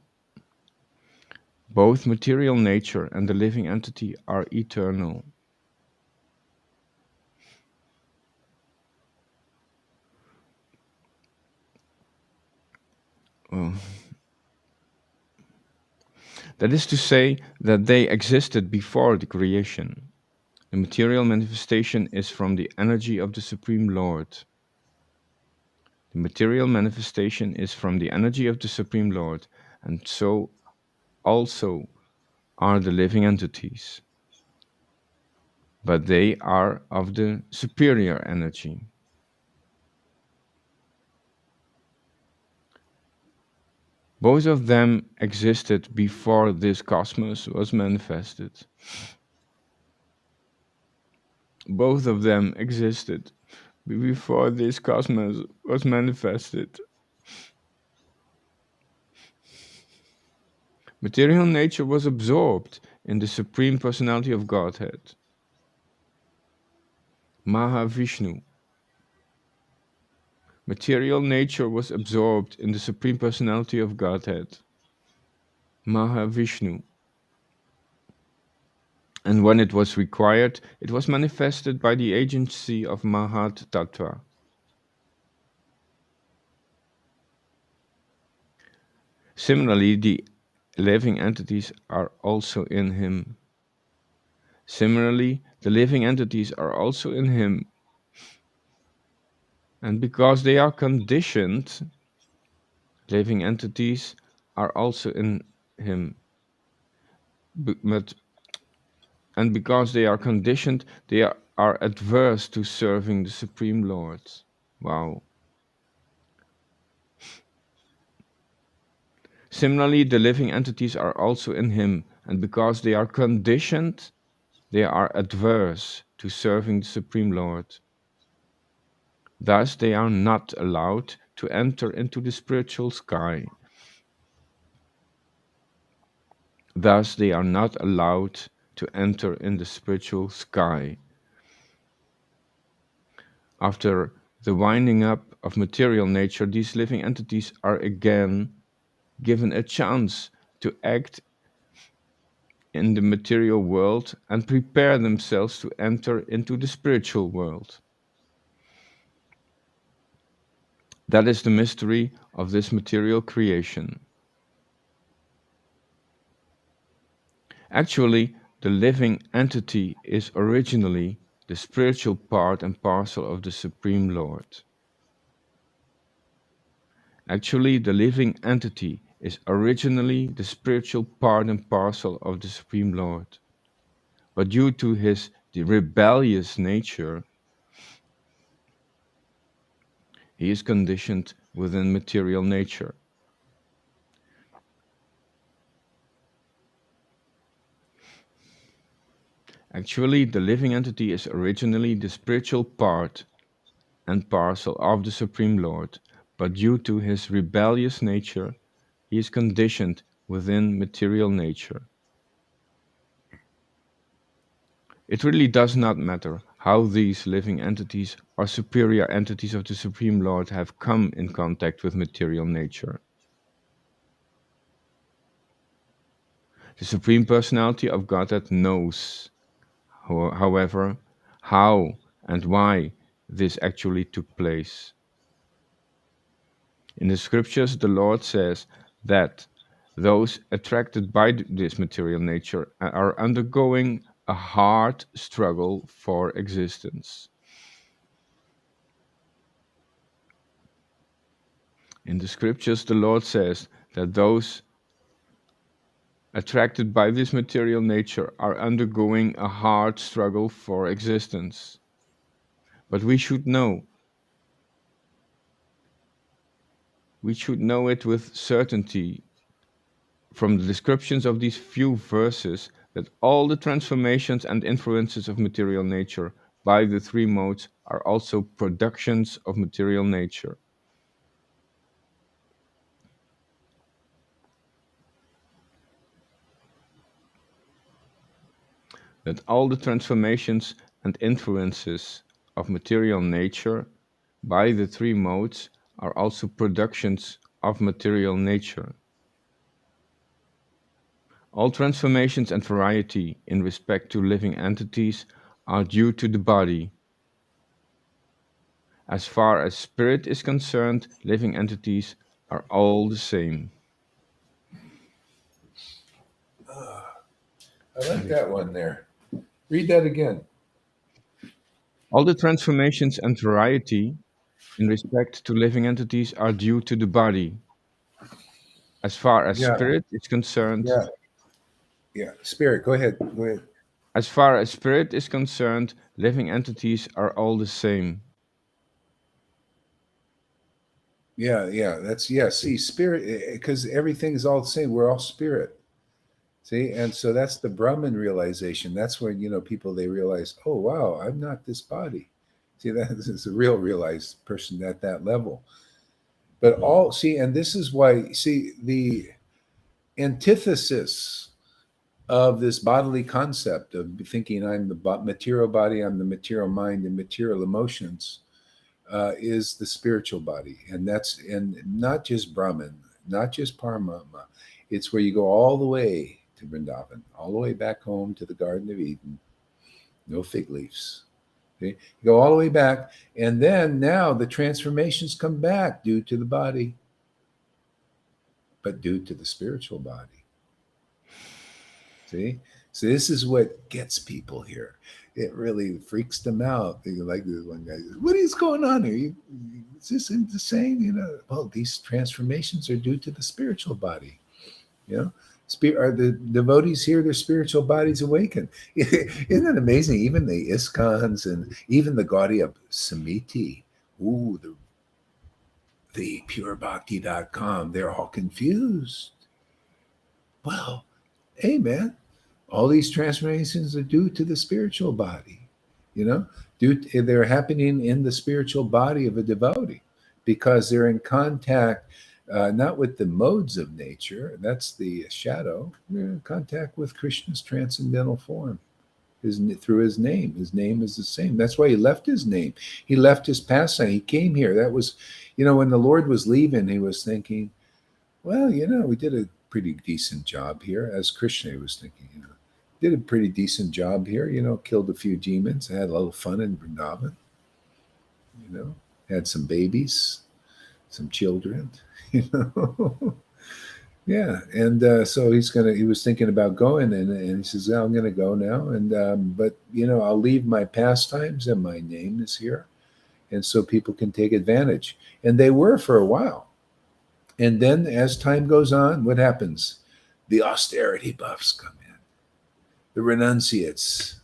Both material nature and the living entity are eternal. That is to say that they existed before the creation. The material manifestation is from the energy of the Supreme Lord. The material manifestation is from the energy of the Supreme Lord, and so also are the living entities. But they are of the superior energy. Both of them existed before this cosmos was manifested. Both of them existed before this cosmos was manifested. Material nature was absorbed in the Supreme Personality of Godhead. Mahavishnu. Material nature was absorbed in the Supreme Personality of Godhead, Mahavishnu. And when it was required, it was manifested by the agency of Mahat Tattva. Similarly, the living entities are also in him. Similarly, the living entities are also in him. And because they are conditioned, living entities are also in him. And because they are conditioned, they are adverse to serving the Supreme Lord. Wow. Similarly, the living entities are also in him, and because they are conditioned, they are adverse to serving the Supreme Lord. Thus, they are not allowed to enter into the spiritual sky. Thus, they are not allowed to enter in the spiritual sky. After the winding up of material nature, these living entities are again given a chance to act in the material world and prepare themselves to enter into the spiritual world. That is the mystery of this material creation. Actually, the living entity is originally the spiritual part and parcel of the Supreme Lord. Actually, the living entity is originally the spiritual part and parcel of the Supreme Lord. But due to his rebellious nature, he is conditioned within material nature. Actually, the living entity is originally the spiritual part and parcel of the Supreme Lord, but due to his rebellious nature, he is conditioned within material nature. It really does not matter how these living entities or superior entities of the Supreme Lord have come in contact with material nature. The Supreme Personality of Godhead knows, however, how and why this actually took place. In the scriptures, the Lord says that those attracted by this material nature are undergoing a hard struggle for existence. In the scriptures, the Lord says that those attracted by this material nature are undergoing a hard struggle for existence. But we should know it with certainty from the descriptions of these few verses that all the transformations and influences of material nature by the three modes are also productions of material nature. That all the transformations and influences of material nature by the three modes are also productions of material nature. All transformations and variety in respect to living entities are due to the body. As far as spirit is concerned, living entities are all the same. I like that one there. Read that again. All the transformations and variety in respect to living entities are due to the body. As far as Yeah, spirit is concerned, yeah. Spirit, go ahead. Go ahead. as far as spirit is concerned, living entities are all the same. Yeah. That's yeah. See, spirit, because everything's all the same. We're all spirit. See, and so that's the Brahman realization. That's when people they realize, oh wow, I'm not this body. See, that is a real realized person at that level. But and this is why. See, the antithesis of this bodily concept of thinking I'm the material body, I'm the material mind, and material emotions, is the spiritual body. And that's, and not just Brahman, not just Paramatma. It's where you go all the way to Vrindavan, all the way back home to the Garden of Eden. No fig leaves. Okay? You go all the way back, and then now the transformations come back due to the body, but due to the spiritual body. See? So this is what gets people here. It really freaks them out. Like this one guy says, what is going on here? Is this insane? You know, well, these transformations are due to the spiritual body. You know, are the devotees here, their spiritual bodies awaken. Isn't that amazing? Even the ISKCONs and even the Gaudiya Samiti, ooh, the purebhakti.com, they're all confused. Well, hey, man, all these transformations are due to the spiritual body, you know, they're happening in the spiritual body of a devotee because they're in contact, not with the modes of nature, that's the shadow, they're in contact with Krishna's transcendental form. Through his name. His name is the same. That's why he left his name. He left his pastime. He came here. That was, you know, when the Lord was leaving, he was thinking, well, you know, we did a pretty decent job here. As Krishna was thinking, you know, did a pretty decent job here, you know, killed a few demons, had a little fun in Vrindavan, you know, had some babies, some children, you know. Yeah, and so he was thinking about going, and he says, "I'm going to go now, and but you know, I'll leave my pastimes, and my name is here, and so people can take advantage." And they were for a while, and then as time goes on, what happens? The austerity buffs come in, the renunciates,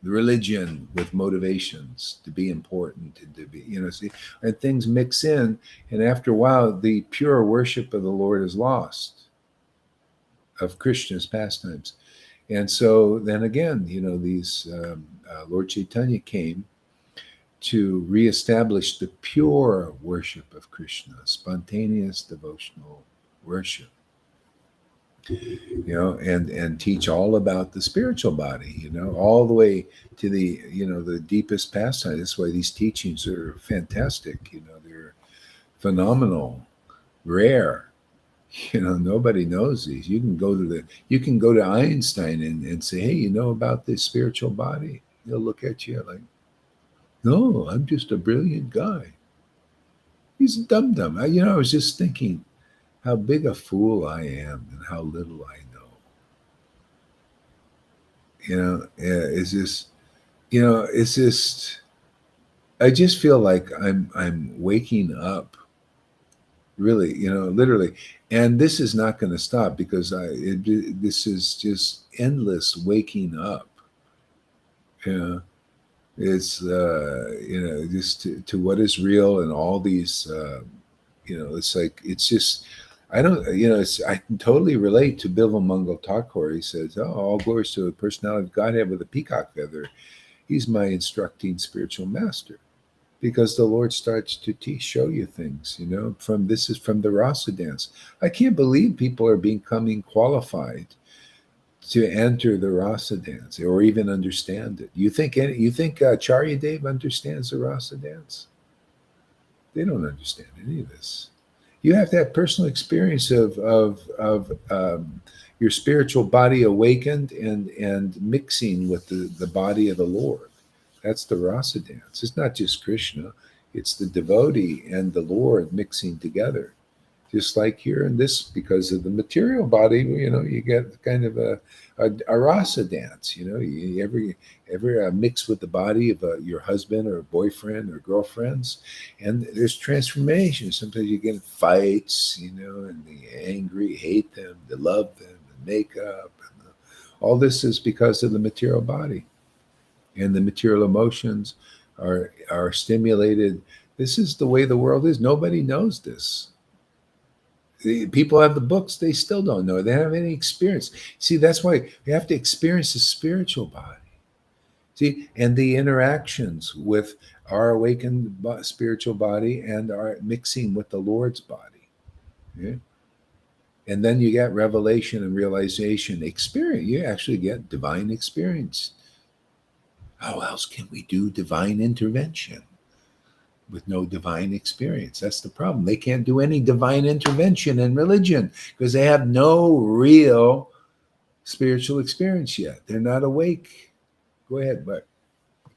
the religion with motivations to be important and to be, you know, see, and things mix in, and after a while, the pure worship of the Lord is lost, of Krishna's pastimes. And so then again, you know, these Lord Chaitanya came to reestablish the pure worship of Krishna, spontaneous devotional worship, you know, and teach all about the spiritual body, you know, all the way to the, you know, the deepest pastime. That's why these teachings are fantastic, you know, they're phenomenal, rare. You know, nobody knows these. You can go to Einstein and say, hey, you know about this spiritual body? He'll look at you like, no, I'm just a brilliant guy. He's a dum-dum. You know, I was just thinking how big a fool I am and how little I know. You know, it's just, you know, it's just, I just feel like I'm waking up, really, you know, literally. And this is not going to stop because this is just endless waking up. You know, it's you know, just to what is real, and all these you know, it's like, it's just, I don't, you know, I can totally relate to Bilva Mangal Thakur. He says, oh, all glories to the personality of Godhead with a peacock feather. He's my instructing spiritual master. Because the Lord starts to show you things, you know, this is from the rasa dance. I can't believe people are becoming qualified to enter the rasa dance or even understand it. You think Charya Dev understands the rasa dance? They don't understand any of this. You have to have personal experience of your spiritual body awakened and mixing with the body of the Lord. That's the rasa dance. It's not just Krishna, it's the devotee and the Lord mixing together. Just like here in this, because of the material body, you know, you get kind of a rasa dance. You know, you ever mix with the body of your husband or boyfriend or girlfriends, and there's transformation. Sometimes you get fights, you know, and the angry hate them, they love them, and make up. And all this is because of the material body, and the material emotions are stimulated. This is the way the world is. Nobody knows this. People have the books, they still don't know. They don't have any experience. See, that's why we have to experience the spiritual body. See, and the interactions with our awakened spiritual body and our mixing with the Lord's body. Yeah? And then you get revelation and realization experience. You actually get divine experience. How else can we do divine intervention with no divine experience? That's the problem. They can't do any divine intervention in religion because they have no real spiritual experience yet. They're not awake. Go ahead, but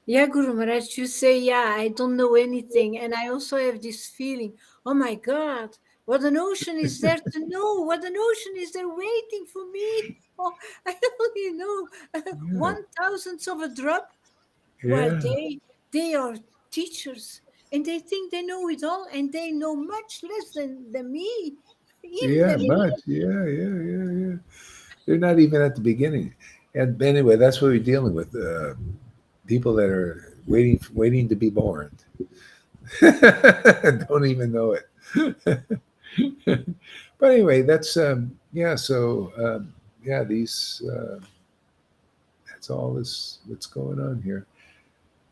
Yeah, Guru Maharaj, you say, yeah, I don't know anything. And I also have this feeling, oh my God, what an ocean is there to know? What an ocean is there waiting for me? Oh, I only know yeah, 1,000th of a drop, while yeah, they are teachers and they think they know it all and they know much less than me, even yeah, than me. much, yeah. They're not even at the beginning. And anyway, that's what we're dealing with. People that are waiting to be born. Don't even know it. But anyway, that's yeah. So yeah, these that's all this what's going on here.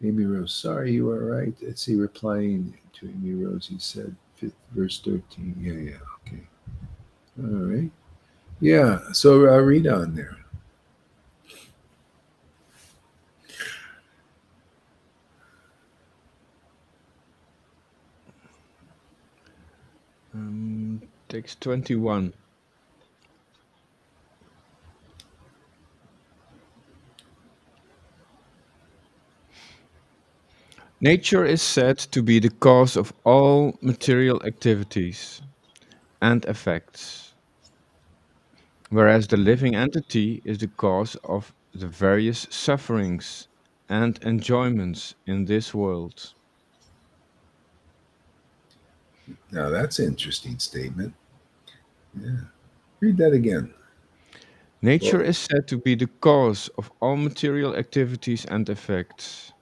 Amy Rose, sorry, you are right. Let's see, replying to Amy Rose, he said, fifth, verse 13. Yeah, okay. All right. Yeah, so read on there. Text 21. Nature is said to be the cause of all material activities and effects, whereas the living entity is the cause of the various sufferings and enjoyments in this world. Now, that's an interesting statement. Yeah. Read that again. Nature Well, is said to be the cause of all material activities and effects,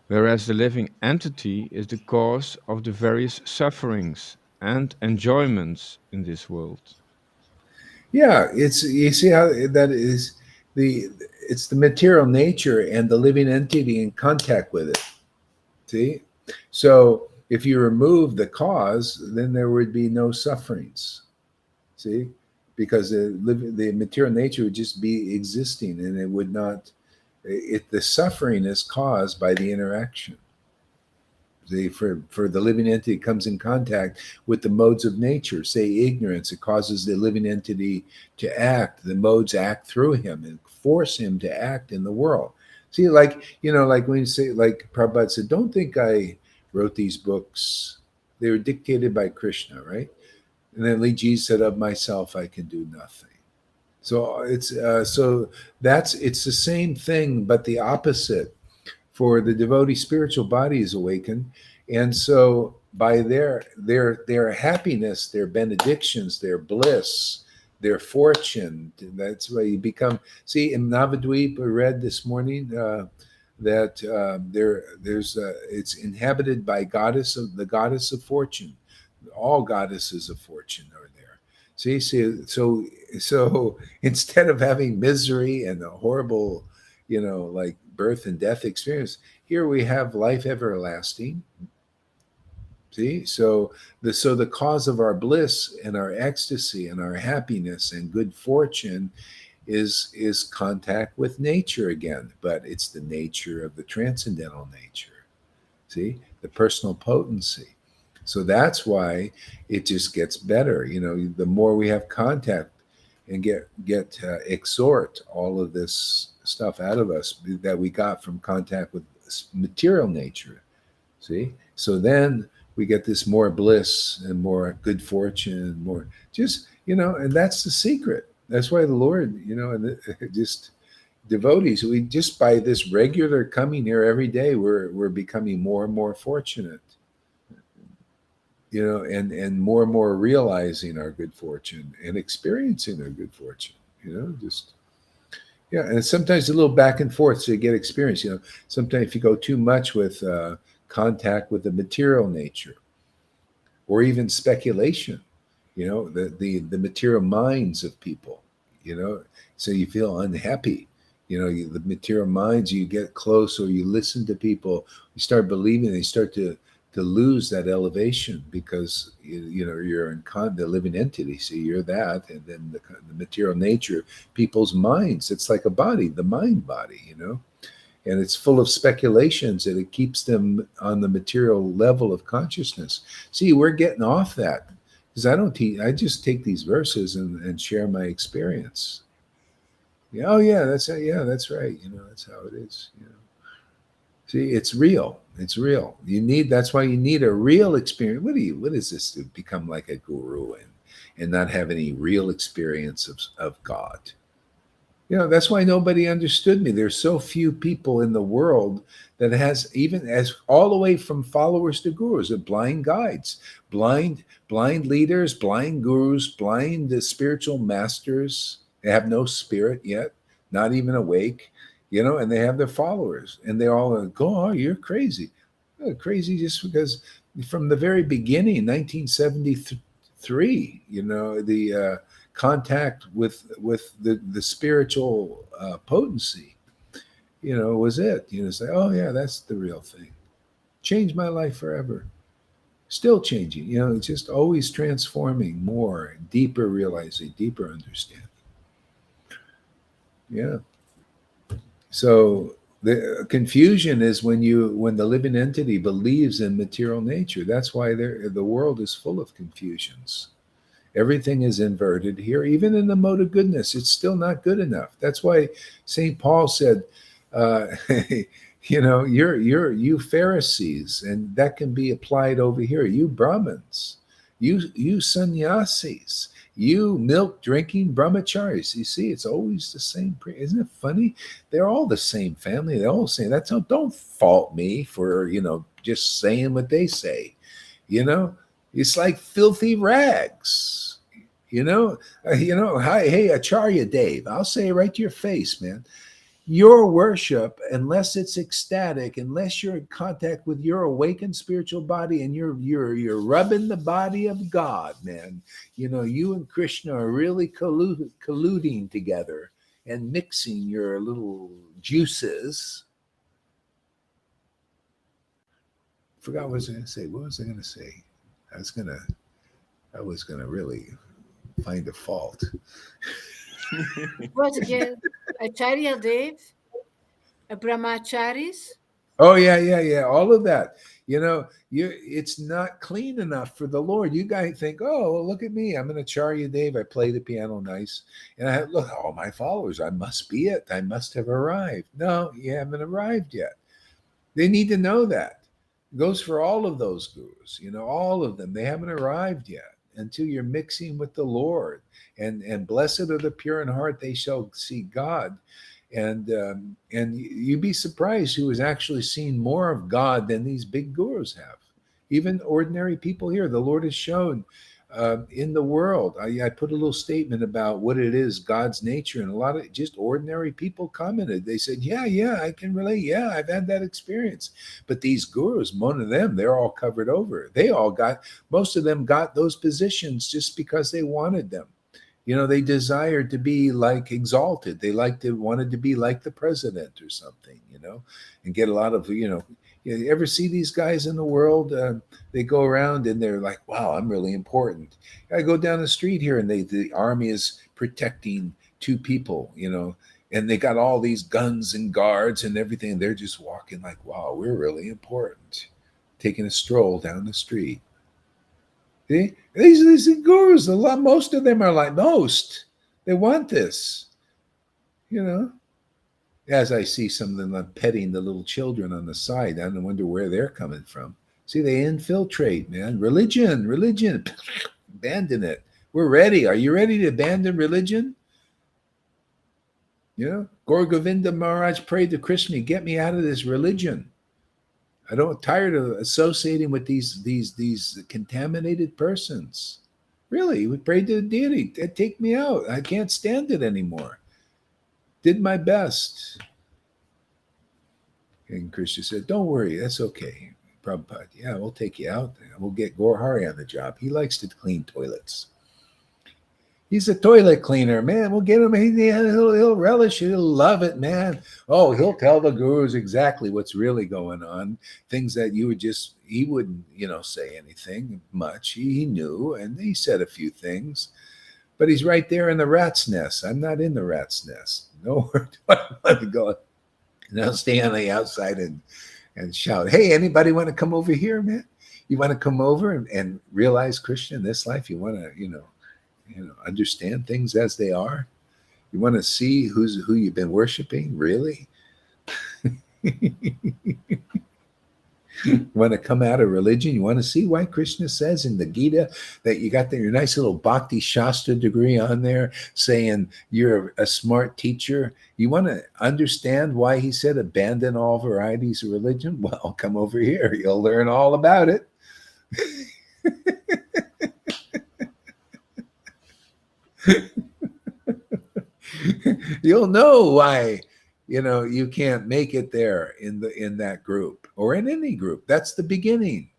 whereas the living entity is the cause of the various sufferings and enjoyments in this world. yeah, it's you see how that is the it's the material nature and the living entity in contact with it. See? So if you remove the cause, then there would be no sufferings. See? Because the material nature would just be existing and it would not the suffering is caused by the interaction. For the living entity comes in contact with the modes of nature, say ignorance, it causes the living entity to act. The modes act through him and force him to act in the world. See, like when you say, like Prabhupada said, don't think I wrote these books. They were dictated by Krishna, right? And then Jesus said, of myself, I can do nothing. So it's the same thing, but the opposite for the devotee spiritual body is awakened, and so by their happiness, their benedictions, their bliss, their fortune, that's why you become. See, in Navadvip, I read this morning that there's it's inhabited by the goddess of fortune. All goddesses of fortune are there. So instead of having misery and a horrible, like birth and death experience, here we have life everlasting. See, so the cause of our bliss and our ecstasy and our happiness and good fortune is contact with nature again, but it's the nature of the transcendental nature. See, the personal potency. So that's why it just gets better. The more we have contact and get exhort all of this stuff out of us that we got from contact with material nature. See, so then we get this more bliss and more good fortune, and more just and that's the secret. That's why the Lord, and just devotees, we just by this regular coming here every day, we're becoming more and more fortunate, and more realizing our good fortune and experiencing our good fortune, just yeah. And sometimes a little back and forth so you get experience. Sometimes if you go too much with contact with the material nature or even speculation, the material minds of people, so you feel unhappy. The material minds, you get close or you listen to people, you start believing, they start to to lose that elevation because you're in the living entity. See, you're that, and then the material nature, people's minds. It's like a body, the mind body, and it's full of speculations, and it keeps them on the material level of consciousness. See, we're getting off that because I don't teach. I just take these verses and share my experience. Yeah, oh yeah, that's right. That's how it is. See, it's real. It's real. That's why you need a real experience. What is this to become like a guru and not have any real experience of God? That's why nobody understood me. There's so few people in the world that has, even as all the way from followers to gurus, of blind guides, blind leaders, blind gurus, blind spiritual masters. They have no spirit yet, not even awake, and they have their followers, and they all go, "Oh, you're crazy." Crazy just because from the very beginning, 1973, the contact with the spiritual potency, was it. Say, oh yeah, that's the real thing. Changed my life forever. Still changing. It's just always transforming, more, deeper realizing, deeper understanding. Yeah. So the confusion is when the living entity believes in material nature. That's why the world is full of confusions. Everything is inverted here. Even in the mode of goodness, it's still not good enough. That's why St. Paul said, you Pharisees, and that can be applied over here. You Brahmins, you sannyasis, you milk drinking brahmacharis. You see, it's always the same. Isn't it funny? They're all the same family. They're all saying that. Don't fault me for just saying what they say. It's like filthy rags. Hey, Acharya Dave, I'll say it right to your face, man. Your worship, unless it's ecstatic, unless you're in contact with your awakened spiritual body and you're rubbing the body of God, man. You and Krishna are really colluding together and mixing your little juices. Forgot what I was going to say. What was I going to say? I was gonna really find a fault. What again? Acharya Dev, Brahmacharis. Oh yeah. All of that. It's not clean enough for the Lord. You guys think, oh, well, look at me. I'm an Acharya Dave. I play the piano nice. And I look, all my followers. I must be it. I must have arrived. No, you haven't arrived yet. They need to know that. It goes for all of those gurus, all of them. They haven't arrived yet until you're mixing with the Lord. And blessed are the pure in heart, they shall see God. And you'd be surprised who has actually seen more of God than these big gurus have. Even ordinary people here, the Lord has shown in the world. I put a little statement about what it is, God's nature, and a lot of just ordinary people commented. They said, yeah, I can relate. Yeah, I've had that experience. But these gurus, one of them, they're all covered over. Most of them got those positions just because they wanted them. They desired to be like exalted. They wanted to be like the president or something, and get a lot of, you ever see these guys in the world? They go around and they're like, wow, I'm really important. I go down the street here and the army is protecting two people, and they got all these guns and guards and everything. And they're just walking like, wow, we're really important. Taking a stroll down the street. See? These gurus, most of them are like they want this, As I see some of them petting the little children on the side, I wonder where they're coming from. See, they infiltrate, man. Religion, abandon it. We're ready. Are you ready to abandon religion? Gaur Govinda Maharaj prayed to Krishna, get me out of this religion. Tired of associating with these contaminated persons. Really, we prayed to the deity, take me out. I can't stand it anymore. Did my best. And Krishna said, don't worry, that's okay. Prabhupada, yeah, we'll take you out. We'll get Gaur Hari on the job. He likes to clean toilets. He's a toilet cleaner, man. We'll get him. He'll relish it. He'll love it, man. Oh, he'll tell the gurus exactly what's really going on. Things that he wouldn't, say anything much. He knew, and he said a few things, but he's right there in the rat's nest. I'm not in the rat's nest. Nowhere do I want to go. And I'll stay on the outside and shout, hey, anybody want to come over here, man? You want to come over and realize Krishna in this life? You want to, understand things as they are? You want to see who you've been worshiping, really? You want to come out of religion? You want to see why Krishna says in the Gita that you got your nice little Bhakti Shastra degree on there saying you're a smart teacher? You want to understand why he said abandon all varieties of religion? Well, come over here. You'll learn all about it. You'll know why you can't make it there in that group or in any group. That's the beginning.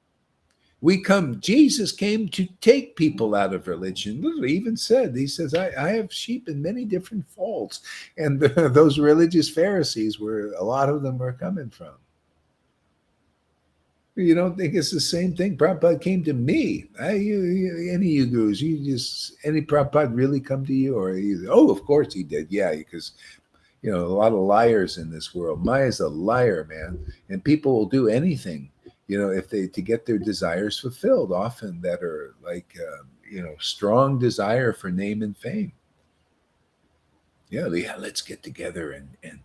Jesus came to take people out of religion. Literally even said, he says, I have sheep in many different folds. And those religious Pharisees a lot of them were coming from. You don't think it's the same thing? Prabhupada came to me. Any of you gurus, any Prabhupada really come to you? Oh, of course he did. Yeah, because, a lot of liars in this world. Maya's a liar, man. And people will do anything, to get their desires fulfilled, often that are like, strong desire for name and fame. Yeah, let's get together and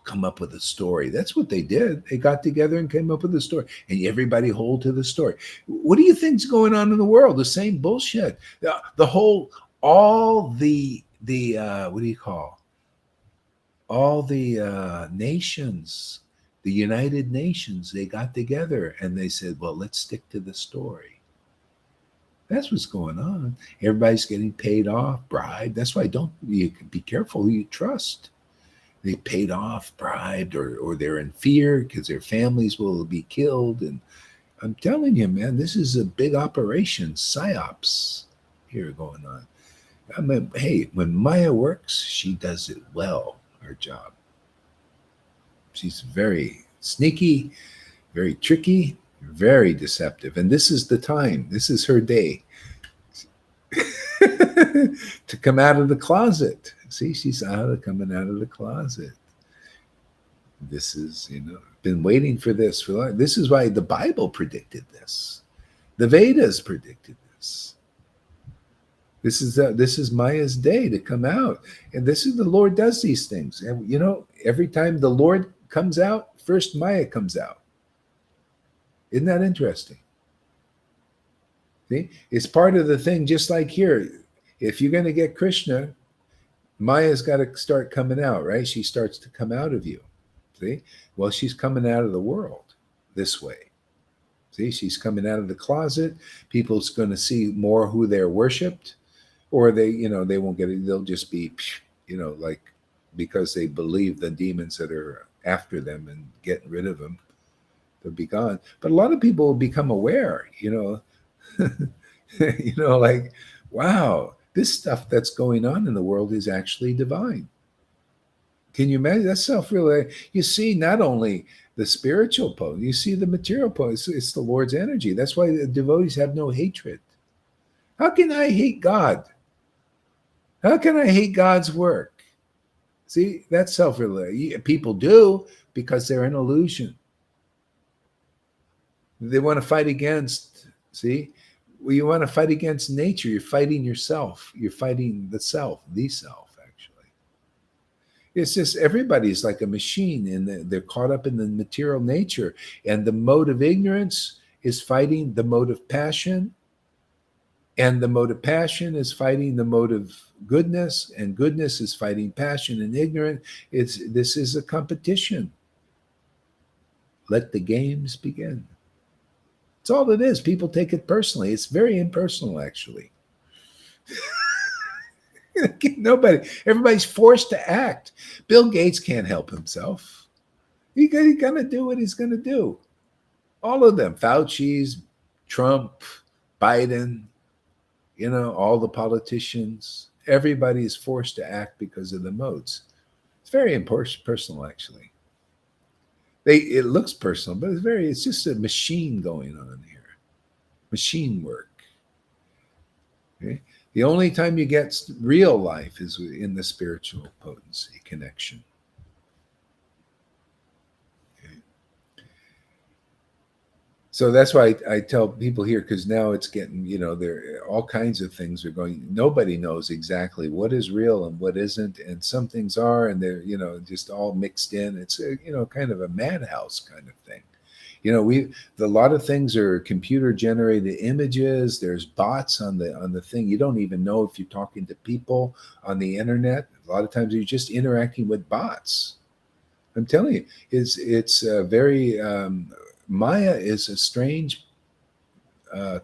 come up with a story. That's what they did. They got together and came up with a story, and everybody hold to the story. What do you think's going on in the world? The same bullshit. All the what do you call? All the nations, the United Nations, they got together and they said, well, let's stick to the story. That's what's going on. Everybody's getting paid off, bribed. That's why you can be careful who you trust. They paid off, bribed, or they're in fear because their families will be killed. And I'm telling you, man, this is a big operation, psyops here going on. Hey, when Maya works, she does it well, her job. She's very sneaky, very tricky, very deceptive. And this is the time. This is her day to come out of the closet. See, she's coming out of the closet. This is, been waiting for this for long. This is why the Bible predicted this. The Vedas predicted this. This is Maya's day to come out. And this is the Lord does these things. And, every time the Lord comes out, first Maya comes out. Isn't that interesting? See? It's part of the thing, just like here. If you're going to get Krishna, Maya's got to start coming out, right? She starts to come out of you. See? Well, she's coming out of the world this way. See, she's coming out of the closet. People's going to see more who they're worshipped, or they won't get it. They'll just be, like, because they believe the demons that are after them and getting rid of them, they'll be gone. But a lot of people will become aware, like, wow, this stuff that's going on in the world is actually divine. Can you imagine? That's self-realization. You see not only the spiritual pose, you see the material pose. It's the Lord's energy. That's why the devotees have no hatred. How can I hate God? How can I hate God's work? See, that's self-realization. People do because they're an illusion. They want to fight against, see? Well, you want to fight against nature. You're fighting yourself. You're fighting the self, actually. It's just everybody's like a machine, and they're caught up in the material nature. And the mode of ignorance is fighting the mode of passion. And the mode of passion is fighting the mode of goodness. And goodness is fighting passion and ignorance. This is a competition. Let the games begin. It's all it is. People take it personally. It's very impersonal, actually. Everybody's forced to act. Bill Gates can't help himself. He's going to do what he's going to do. All of them. Fauci's, Trump, Biden, all the politicians, everybody is forced to act because of the modes. It's very important, personal, actually. It looks personal, but it's just a machine going on here, machine work. Okay? The only time you get real life is in the spiritual potency connection. Okay? So that's why I tell people here, because now it's getting, there all kinds of things are going. Nobody knows exactly what is real and what isn't, and some things are, and they're just all mixed in. It's kind of a madhouse kind of thing. A lot of things are computer generated images. There's bots on the thing. You don't even know if you're talking to people on the internet. A lot of times you're just interacting with bots. I'm telling you, it's very Maya is a strange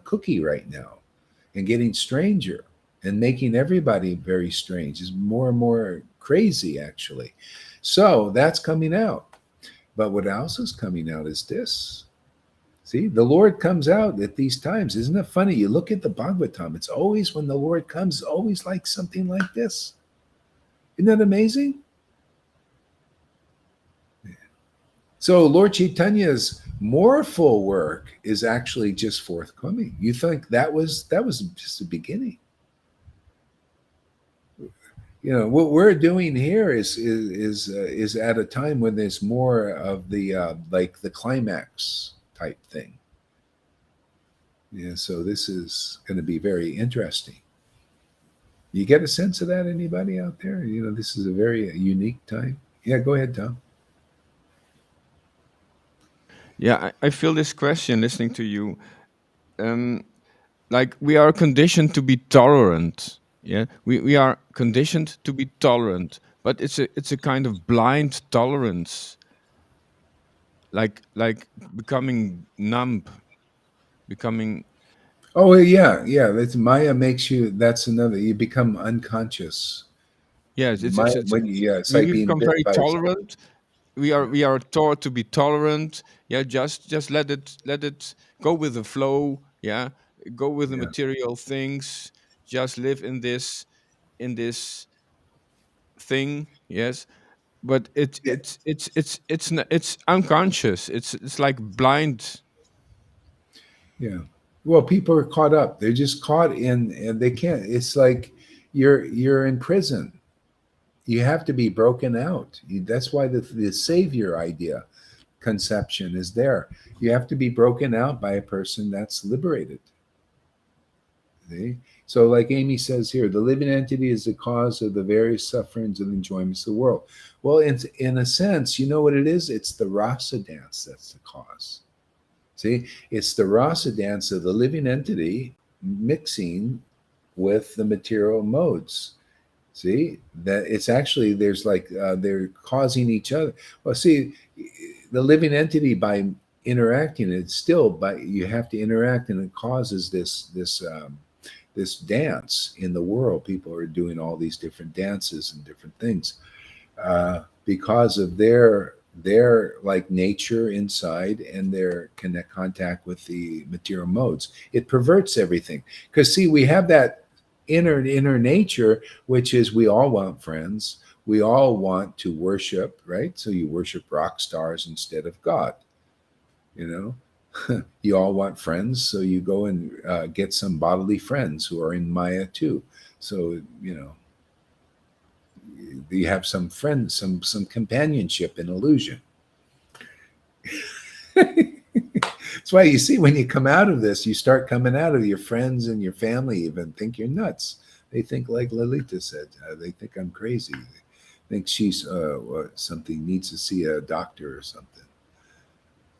cookie right now, and getting stranger and making everybody very strange. Is more and more crazy, actually. So that's coming out. But what else is coming out is this. See, the Lord comes out at these times. Isn't it funny? You look at the Bhagavatam, it's always when the Lord comes, always like something like this. Isn't that amazing? So Lord Chaitanya's more full work is actually just forthcoming. You think that was just the beginning. What we're doing here is at a time when there's more of the like the climax type thing. Yeah, so this is going to be very interesting. You get a sense of that, anybody out there? This is a very unique time. Yeah, go ahead, Tom. Yeah, I feel this question listening to you. Like we are conditioned to be tolerant. Yeah, we are conditioned to be tolerant, but it's a kind of blind tolerance. Like becoming numb, becoming. Oh yeah. That's Maya makes you. That's another. You become unconscious. Yes, Maya, it's we like being become bit very by. tolerant. We are taught to be tolerant. Yeah, just let it go with the flow. Yeah, go with the Yeah, material things. Just live in this thing. Yes, but yeah, it's unconscious. It's like blind. yeah. Well, people are caught up. They're just caught in, and they can't. It's like you're in prison. You have to be broken out. That's why the savior idea conception is there. You have to be broken out by a person that's liberated. See? So, like Amy says here, the living entity is the cause of the various sufferings and enjoyments of the world. Well, in a sense, you know what it is? It's the rasa dance that's the cause. See, it's the rasa dance of the living entity mixing with the material modes. See, that it's actually there's like they're causing each other. Well, see, the living entity by interacting, it's still by you have to interact, and it causes this dance in the world. People are doing all these different dances and different things because of their like nature inside and their connect contact with the material modes. It perverts everything because see, we have that inner nature, which is we all want friends. We all want to worship, right? So you worship rock stars instead of God. You know, you all want friends, so you go and get some bodily friends who are in Maya too. So you have some friends, some companionship and illusion. That's why you see when you come out of this, you start coming out of your friends and your family even think you're nuts. They think like Lalita said, they think I'm crazy. They think she's something, needs to see a doctor or something.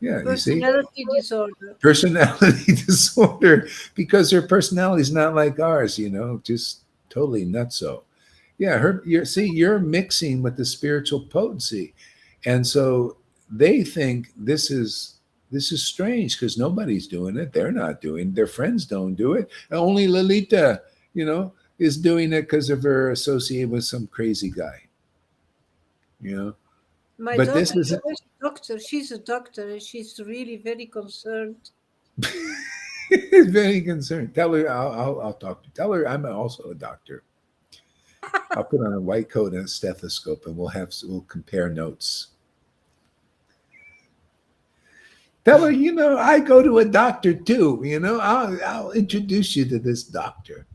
Yeah, you see, Personality disorder. personality disorder because her personality is not like ours. Just totally nutso. Yeah, you're mixing with the spiritual potency, and so they think this is strange because nobody's doing it. They're not doing it. Their friends don't do it. Only Lalita, is doing it because of her associated with some crazy guy. You know, My but this daughter is is a doctor. She's a doctor and she's really very concerned. Very concerned. Tell her I'll talk to. Tell her I'm also a doctor. I'll put on a white coat and a stethoscope, and we'll compare notes. Tell her, I go to a doctor too. I'll introduce you to this doctor.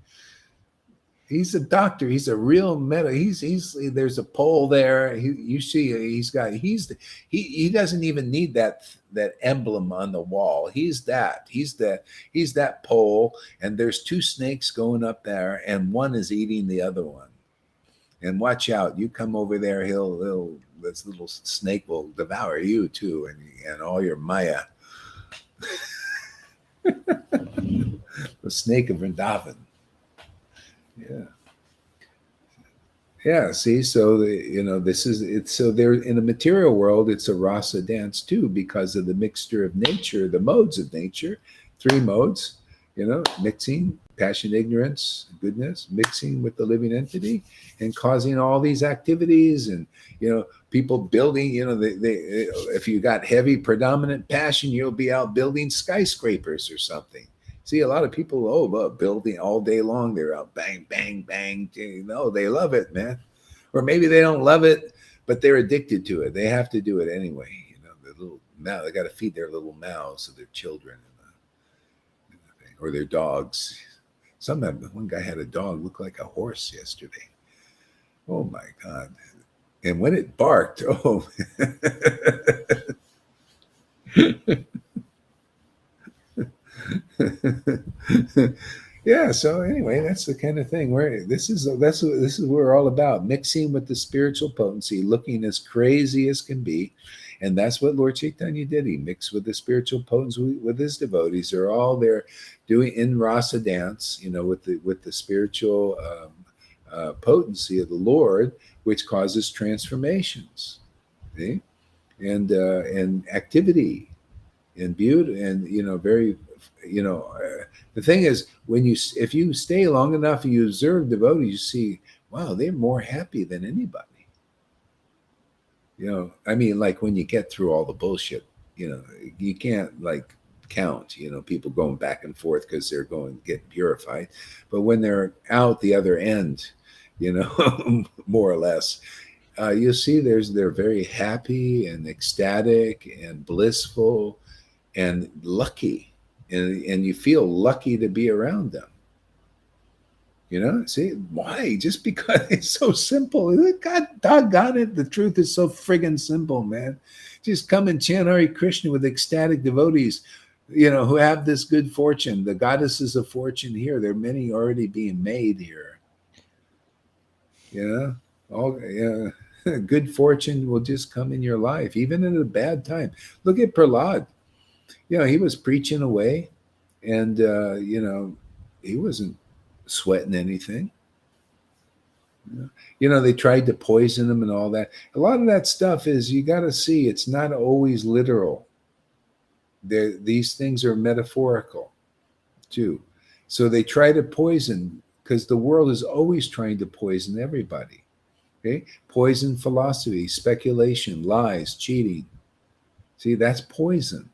He's a doctor. He's a real he's there's a pole there. You see he doesn't even need that emblem on the wall. He's that pole, and there's two snakes going up there, and one is eating the other one. And watch out, you come over there, this little snake will devour you too, and all your Maya. The snake of Vrindavan. Yeah. Yeah. See, so this is it. So there in the material world, it's a rasa dance too, because of the mixture of nature, the modes of nature, 3 modes, mixing, passion, ignorance, goodness, mixing with the living entity and causing all these activities and, people building, if you got heavy predominant passion, you'll be out building skyscrapers or something. See, a lot of people, building all day long. They're out bang, bang, bang. They love it, man. Or maybe they don't love it, but they're addicted to it. They have to do it anyway. The little mouse, they got to feed their little mouths to their children or their dogs. Sometimes one guy had a dog look like a horse yesterday. Oh my God. And when it barked, yeah. So anyway, that's the kind of thing where this is what we're all about: mixing with the spiritual potency, looking as crazy as can be, and that's what Lord Chaitanya did. He mixed with the spiritual potency with his devotees. They're all there doing in rasa dance, with the spiritual potency of the Lord, which causes transformations, see? And activity and beauty, and very. The thing is, if you stay long enough, you observe devotees, you see, wow, they're more happy than anybody. Like when you get through all the bullshit, you can't count, people going back and forth because they're going to get purified. But when they're out the other end, more or less, you'll see they're very happy and ecstatic and blissful and lucky. And you feel lucky to be around them. See, why? Just because it's so simple. God doggone it, the truth is so friggin' simple, man. Just come and chant Hare Krishna with ecstatic devotees, who have this good fortune. The goddesses of fortune here, there are many already being made here. Good fortune will just come in your life, even in a bad time. Look at Prahlad. He was preaching away, and he wasn't sweating anything. They tried to poison him and all that. A lot of that stuff is, you got to see, it's not always literal. These things are metaphorical too. So they try to poison, because the world is always trying to poison everybody. Okay, poison philosophy, speculation, lies, cheating. See, that's poison.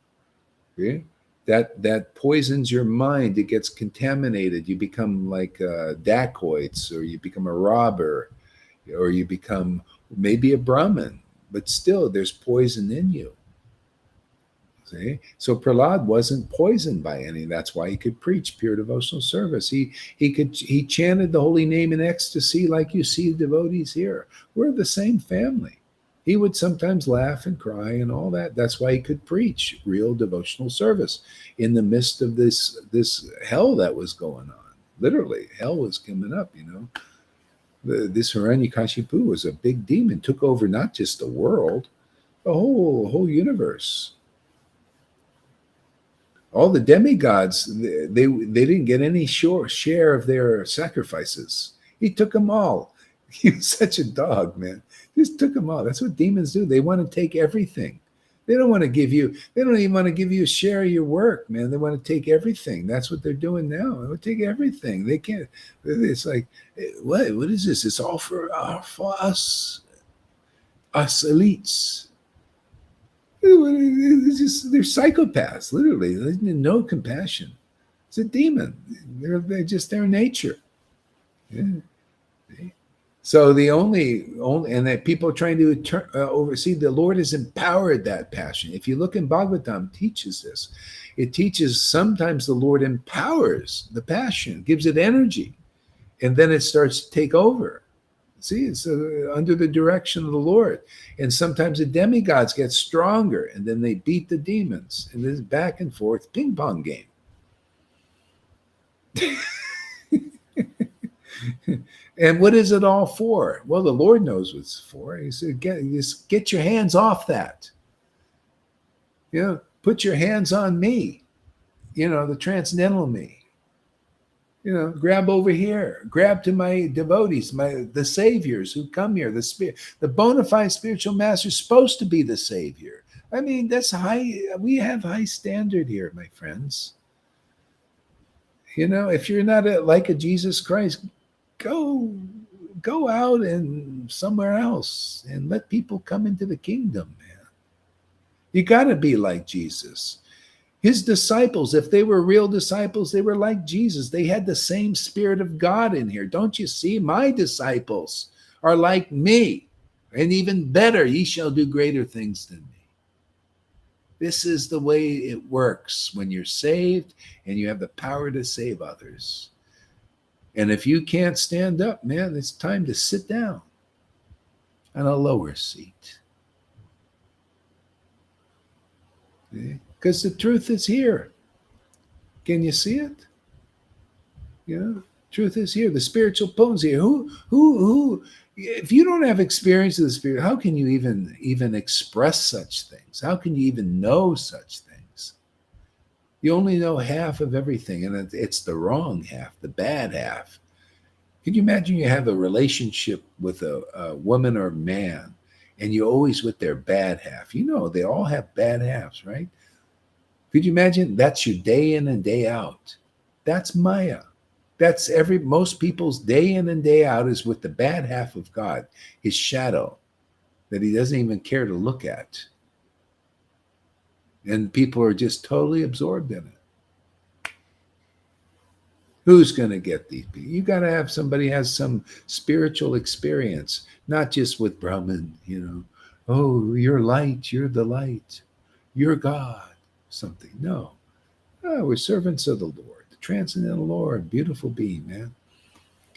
Okay? That poisons your mind. It gets contaminated. You become like dacoits, or you become a robber, or you become maybe a Brahmin, but still there's poison in you. See? So Prahlad wasn't poisoned by any. That's why he could preach pure devotional service. He chanted the holy name in ecstasy, like you see devotees here. We're the same family. He would sometimes laugh and cry and all that. That's why he could preach real devotional service in the midst of this hell that was going on. Literally, hell was coming up, This Hiranyakashipu was a big demon, took over not just the world, the whole universe. All the demigods, they didn't get any share of their sacrifices. He took them all. He was such a dog, man. Just took them all. That's what demons do. They want to take everything. They don't even want to give you a share of your work, man. They want to take everything. That's what they're doing now. They want to take everything. They can't. It's like, what is this? It's all for us elites. They're psychopaths, literally. There's no compassion. It's a demon. They're just their nature. Yeah. So the only and that people are trying to oversee, the Lord has empowered that passion. If you look in Bhagavatam, it teaches this. It teaches sometimes the Lord empowers the passion, gives it energy, and then it starts to take over. See, it's under the direction of the Lord. And sometimes the demigods get stronger, and then they beat the demons, and this back and forth ping pong game. And what is it all for? Well, the Lord knows what it's for. He said, get your hands off that. Put your hands on me, the transcendental me. Grab over here, grab to my devotees, the saviors who come here, the bona fide spiritual master is supposed to be the savior. I mean, that's high. We have high standard here, my friends. If you're not like a Jesus Christ, go out and somewhere else and let people come into the kingdom, man. You got to be like Jesus. His disciples, if they were real disciples, they were like Jesus. They had the same Spirit of God in here. Don't you see? My disciples are like me, and even better, ye shall do greater things than me. This is the way it works when you're saved and you have the power to save others. And if you can't stand up, man, it's time to sit down on a lower seat. Because the truth is here. Can you see it? Truth is here. The spiritual potency here. Who? If you don't have experience of the Spirit, how can you even express such things? How can you even know such things? You only know half of everything, and it's the wrong half, the bad half. Could you imagine you have a relationship with a woman or man, and you're always with their bad half? They all have bad halves, right? Could you imagine that's your day in and day out? That's Maya. That's most people's day in and day out is with the bad half of God, his shadow, that he doesn't even care to look at. And people are just totally absorbed in it. Who's going to get these people? You got to have somebody has some spiritual experience, not just with Brahman, oh, you're light, you're the light, you're God, something. No, we're servants of the Lord, the transcendental Lord, beautiful being, man.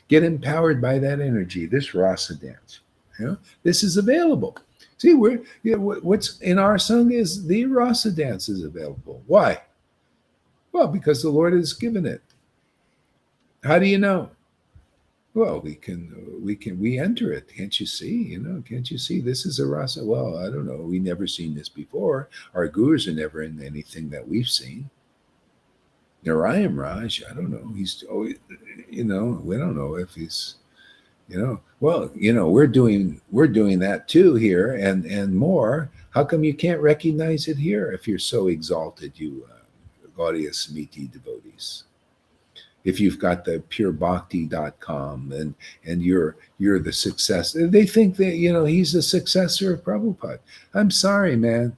Get empowered by that energy, this rasa dance. This is available. See, what's in our song is the rasa dance is available. Why? Well, because the Lord has given it. How do you know? Well, we enter it. Can't you see? Can't you see? This is a rasa. Well, I don't know. We never seen this before. Our gurus are never in anything that we've seen. Narayam Raj, I don't know. He's, we don't know if he's, well, we're doing that too here and more. How come you can't recognize it here if you're so exalted, you Gaudiya Samiti devotees? If you've got the purebhakti.com and you're the success, they think that, he's the successor of Prabhupada. I'm sorry, man.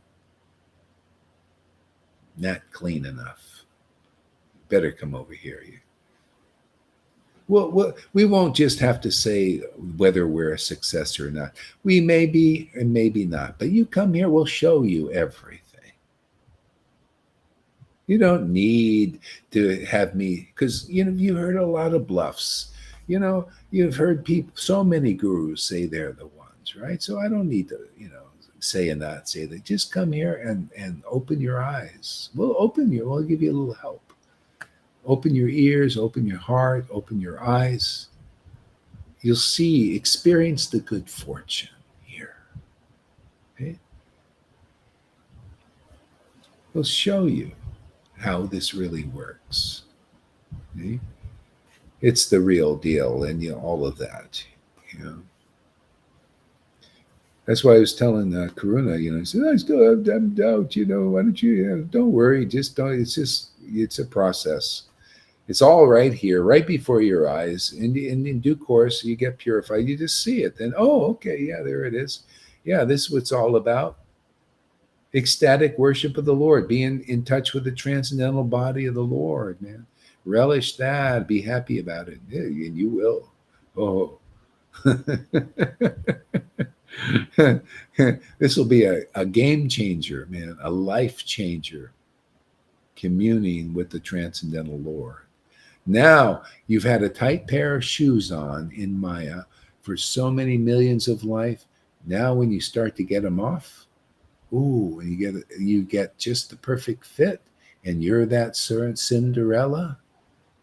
Not clean enough. Better come over here. Well, we won't just have to say whether we're a successor or not. We may be and maybe not. But you come here, we'll show you everything. You don't need to have me, because you heard a lot of bluffs. You've heard people, so many gurus say they're the ones, right? So I don't need to, say and not say that. Just come here and open your eyes. We'll give you a little help. Open your ears, open your heart, open your eyes. You'll experience the good fortune here. Okay? We'll show you how this really works. Okay? It's the real deal, and all of that. That's why I was telling Karuna, he said, I still have doubt, why don't you, don't worry, it's a process. It's all right here, right before your eyes. And in due course, you get purified. You just see it. Then, okay, yeah, there it is. Yeah, this is what it's all about. Ecstatic worship of the Lord. Being in touch with the transcendental body of the Lord, man. Relish that. Be happy about it. Yeah, and you will. Oh. This will be a game changer, man, a life changer, communing with the transcendental Lord. Now you've had a tight pair of shoes on in Maya for so many millions of life. Now, when you start to get them off, ooh, and you get just the perfect fit, and you're that Cinderella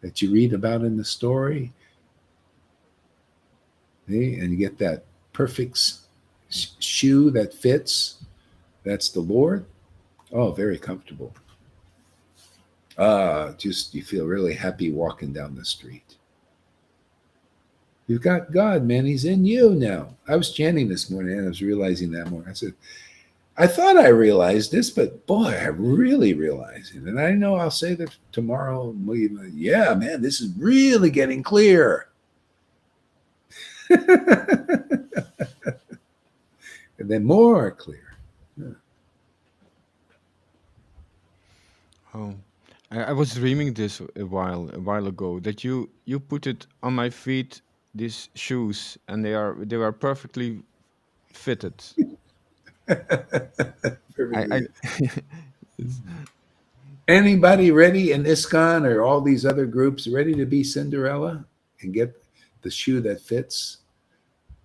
that you read about in the story, see? And you get that perfect shoe that fits. That's the Lord. Oh, very comfortable. Just you feel really happy walking down the street. You've got God, man. He's in you now. I was chanting this morning and I was realizing that more. I said, I thought I realized this, but boy, I really realized it. And I know I'll say that tomorrow. Yeah, man, this is really getting clear. And then more clear. Yeah. Oh, I was dreaming this a while ago that you put it on my feet, these shoes, and they were perfectly fitted. I Perfectly. it's- Anybody ready in ISKCON or all these other groups ready to be Cinderella and get the shoe that fits?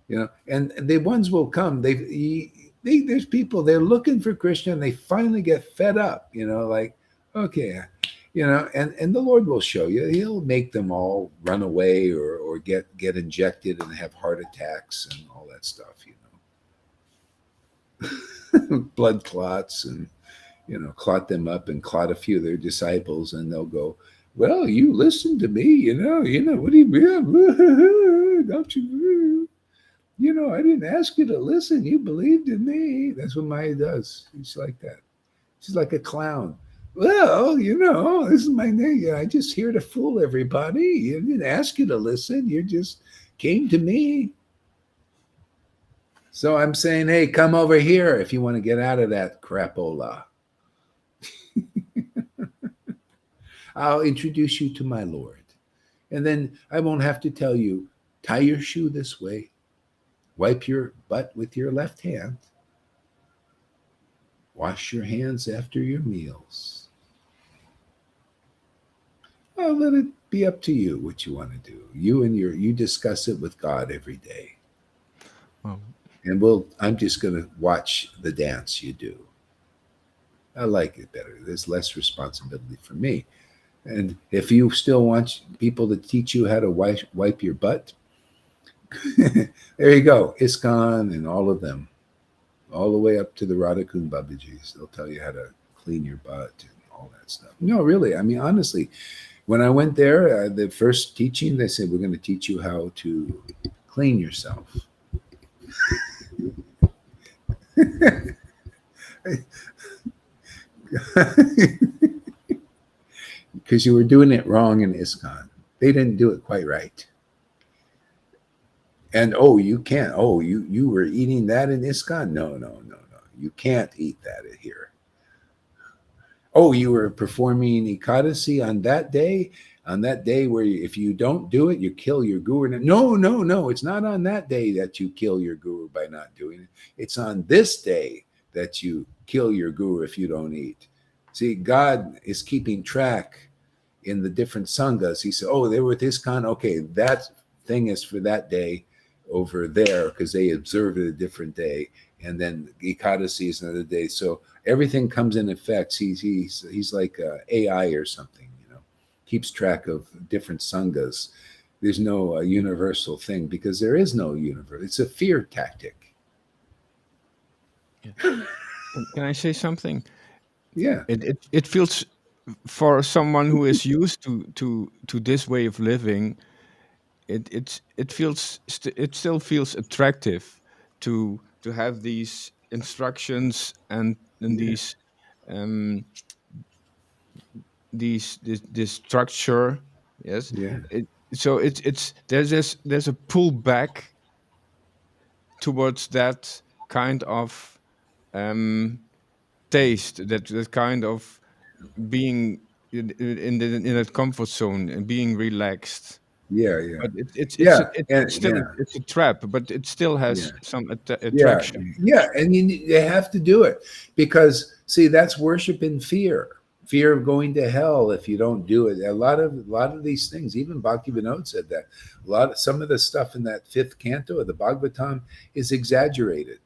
And the ones will come. There's people, they're looking for Krishna and they finally get fed up. Like, okay, and the Lord will show you. He'll make them all run away or get injected and have heart attacks and all that stuff. Blood clots and clot them up and clot a few of their disciples, and they'll go, well, you listen to me, what do you mean? Don't you? I didn't ask you to listen. You believed in me. That's what Maya does. She's like that. She's like a clown. Well, this is my name. I just here to fool everybody. I didn't ask you to listen. You just came to me. So I'm saying, hey, come over here if you want to get out of that crapola. I'll introduce you to my Lord. And then I won't have to tell you, tie your shoe this way, wipe your butt with your left hand, wash your hands after your meals. I'll let it be up to you what you want to do. You discuss it with God every day. oh, And I'm just going to watch the dance you do. I like it better. There's less responsibility for me. And if you still want people to teach you how to wipe your butt, there you go. ISKCON and all of them, all the way up to the Radha Babaji's. They'll tell you how to clean your butt and all that stuff. No, really. I mean, honestly, when I went there, the first teaching, they said, we're going to teach you how to clean yourself. Because you were doing it wrong in ISKCON. They didn't do it quite right. And you can't. You were eating that in ISKCON? No. You can't eat that here. You were performing Ekadasi on that day where if you don't do it, you kill your guru. No. It's not on that day that you kill your guru by not doing it. It's on this day that you kill your guru if you don't eat. See, God is keeping track in the different sanghas. He said, they were with ISKCON. Okay, that thing is for that day over there because they observe it a different day. And then Ekadasi is another day. So everything comes in effects. He's like AI or something, keeps track of different sanghas. There's no universal thing because there is no universe. It's a fear tactic. yeah. Can I say something? Yeah. It feels, for someone who is used to this way of living, it still feels attractive to have these instructions and Yeah. um this structure. Yes. Yeah. So it's there's a pull back towards that kind of um taste, that kind of being in a comfort zone and being relaxed. Yeah, yeah, But yeah, and it's still yeah. it's a trap, but it still Yeah. has some Yeah, attraction. yeah, and you have to do it because see that's worship in fear of going to hell if you don't do it. A lot of these things, even Bhaktivinoda said that some of the stuff in that fifth canto of the Bhagavatam is exaggerated,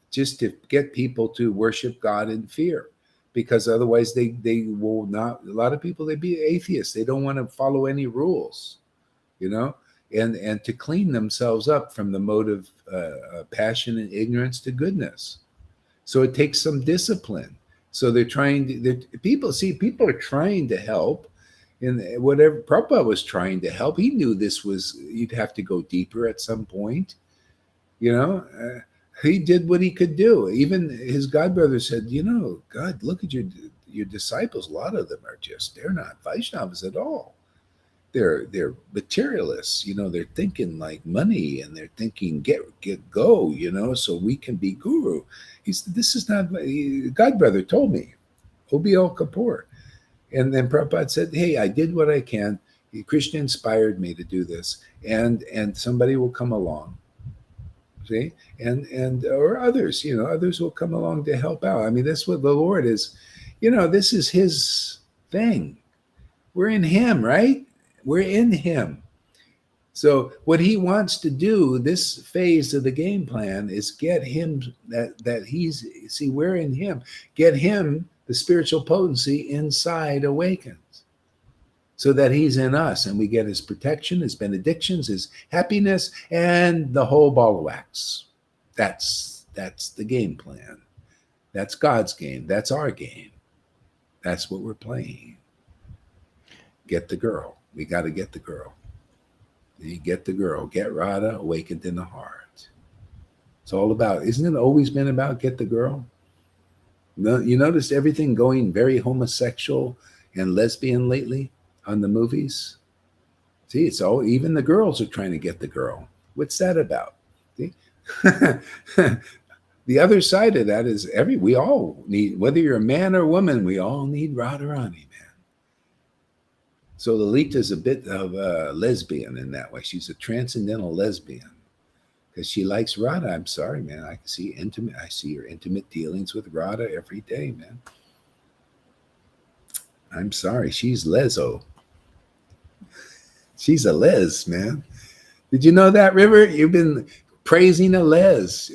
just to get people to worship God in fear, because otherwise they will not. A lot of people they be atheists. They don't want to follow any rules, you know, and to clean themselves up from the mode of passion and ignorance to goodness. So it takes some discipline. So they're trying to, people are trying to help. And whatever Prabhupada was trying to help, he knew this was, you'd have to go deeper at some point, you know. He did what he could do. Even his godbrother said, God, look at your disciples. A lot of them are they're not Vaishnavas at all. They're materialists, they're thinking like money, and they're thinking get go, so we can be guru. He said, this is not, godbrother told me, OBL Kapoor. And then Prabhupada said, hey, I did what I can. Krishna inspired me to do this, and somebody will come along, see, and or others will come along to help out. I mean, that's what the Lord is, this is his thing. We're in him, right? We're in him. So what he wants to do, this phase of the game plan, is get him we're in him. Get him, the spiritual potency inside awakens, so that he's in us, and we get his protection, his benedictions, his happiness, and the whole ball of wax. That's the game plan. That's God's game. That's our game. That's what we're playing. Get the girl. We got to get the girl. You get the girl. Get Radha awakened in the heart. It's all about, isn't it always been about get the girl? No, you notice everything going very homosexual and lesbian lately on the movies? See, it's all, even the girls are trying to get the girl. What's that about? See? The other side of that is we all need, whether you're a man or woman, we all need Radharani, man. So Lalita's a bit of a lesbian in that way. She's a transcendental lesbian because she likes Radha. I'm sorry, man. I see her intimate dealings with Radha every day, man. I'm sorry. She's leso. She's a les, man. Did you know that, River? You've been praising a les.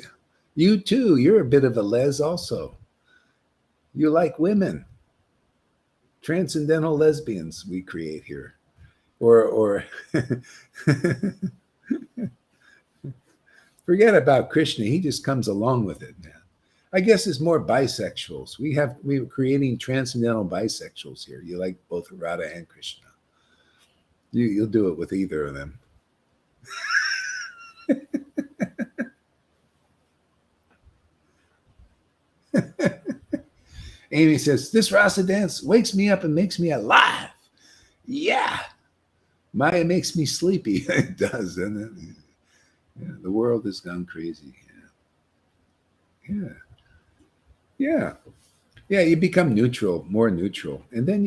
You too. You're a bit of a les also. You like women. Transcendental lesbians we create here, or forget about Krishna. He just comes along with it, man. I guess it's more bisexuals. We're creating transcendental bisexuals here. You like both Radha and Krishna. You'll do it with either of them. Amy says, this rasa dance wakes me up and makes me alive. Yeah. Maya makes me sleepy. It does, doesn't it? Yeah, the world has gone crazy. Yeah. You become neutral, more neutral. And then,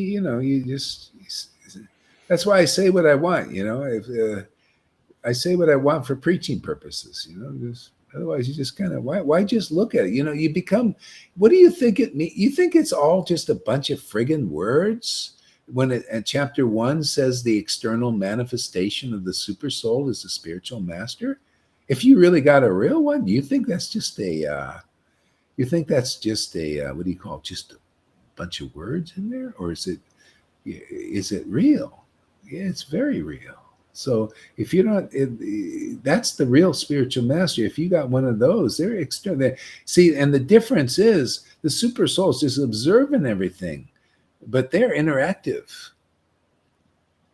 that's why I say what I want, if I say what I want for preaching purposes, just otherwise you just kind of, why just look at it? You become, what do you think it means? You think it's all just a bunch of friggin' words when chapter 1 says the external manifestation of the super soul is the spiritual master? If you really got a real one, do you think that's just a, what do you call it? Just a bunch of words in there? Or is it real? Yeah, it's very real. So if you're not, that's the real spiritual master. If you got one of those, they're external. See, and the difference is the super souls just observing everything, but they're interactive.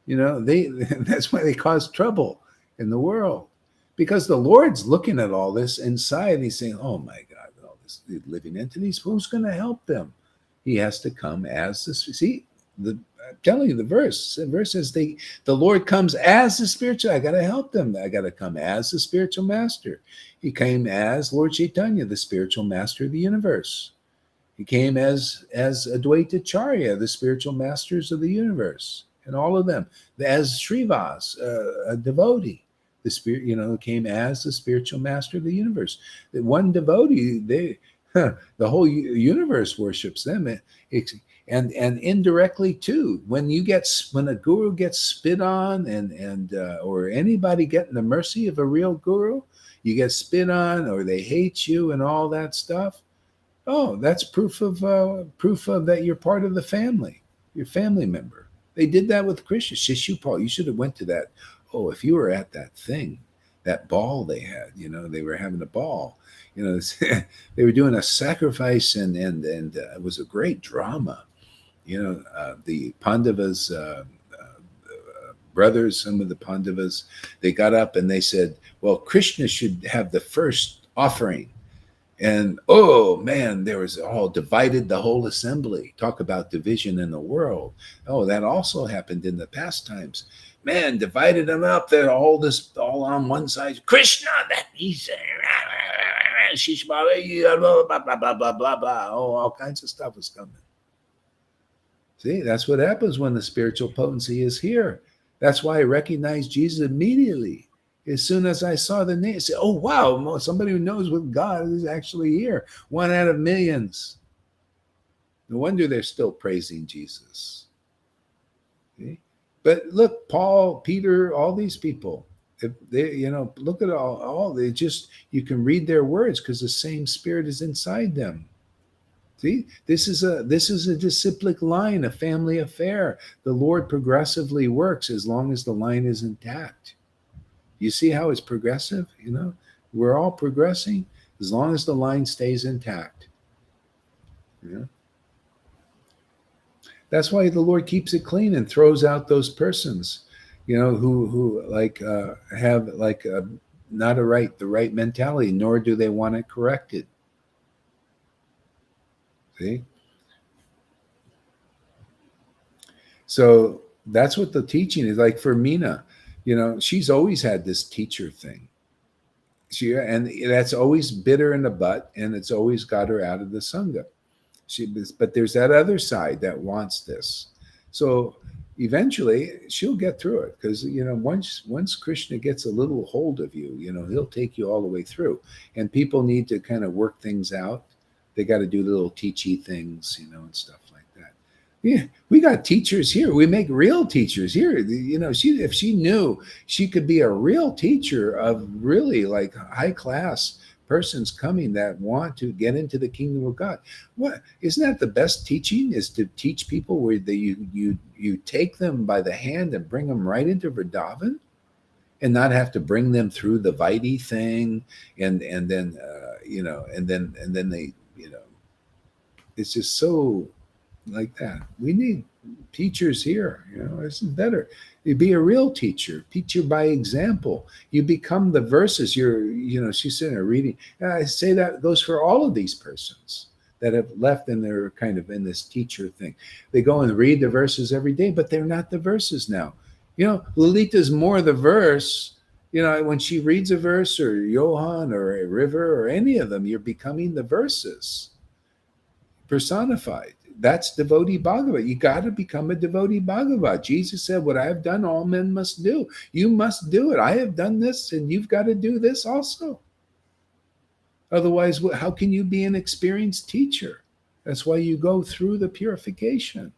That's why they cause trouble in the world, because the Lord's looking at all this inside and he's saying, oh my God, all this living entities, who's going to help them? He has to come as this. See, I'm telling you, the verse says the Lord comes as the spiritual. I got to help them. I got to come as the spiritual master. He came as Lord Chaitanya, the spiritual master of the universe. He came as Advaita Charya, the spiritual masters of the universe, and all of them, as Srivas, a devotee. The spirit, came as the spiritual master of the universe. The one devotee, the whole universe worships them, and indirectly too. When a guru gets spit on, and or anybody getting the mercy of a real guru, you get spit on, or they hate you, and all that stuff. Oh, that's proof of that you're part of the family, your family member. They did that with Krishna. Shishupal, you should have went to that. Oh, if you were at that thing, that ball they had, they were having a ball. They were doing a sacrifice, and it was a great drama. The Pandavas, brothers, some of the Pandavas, they got up and they said, well, Krishna should have the first offering. And oh man, there was all divided the whole assembly. Talk about division in the world. Oh, that also happened in the past times. Man, divided them up. They're all on one side. Krishna, that he's blah blah blah blah blah. Oh, all kinds of stuff was coming. See, that's what happens when the spiritual potency is here. That's why I recognized Jesus immediately. As soon as I saw the name, I said, oh, wow, somebody who knows what God is actually here. 1 out of millions. No wonder they're still praising Jesus. Okay? But look, Paul, Peter, all these people, if they, look at all they just, you can read their words because the same spirit is inside them. See, this is a disciplic line, a family affair. The Lord progressively works as long as the line is intact. You see how it's progressive? We're all progressing as long as the line stays intact. That's why the Lord keeps it clean and throws out those persons, who have not the right mentality, nor do they want it corrected. See? So that's what the teaching is like for Meena. She's always had this teacher thing. And that's always bit her in the butt, and it's always got her out of the Sangha. But there's that other side that wants this. So eventually she'll get through it because, once Krishna gets a little hold of you, he'll take you all the way through. And people need to kind of work things out. They got to do little teachy things, and stuff like that. Yeah, we got teachers here. We make real teachers here. If she knew she could be a real teacher of really like high class persons coming that want to get into the kingdom of God. What isn't that the best teaching? Is to teach people where you take them by the hand and bring them right into Vrindavan, and not have to bring them through the Vaidhi thing, and then they it's just so like that. We need teachers here. This is better. You be a real teacher by example. You become the verses. She's sitting there reading. And I say that goes for all of these persons that have left and they're kind of in this teacher thing. They go and read the verses every day, but they're not the verses now. Lalita's more the verse. When she reads a verse, or Johan or a River or any of them, you're becoming the verses personified. That's devotee Bhagavat. You got to become a devotee Bhagavat. Jesus said, what I have done, all men must do. You must do it. I have done this, and you've got to do this also. Otherwise, how can you be an experienced teacher? That's why you go through the purification.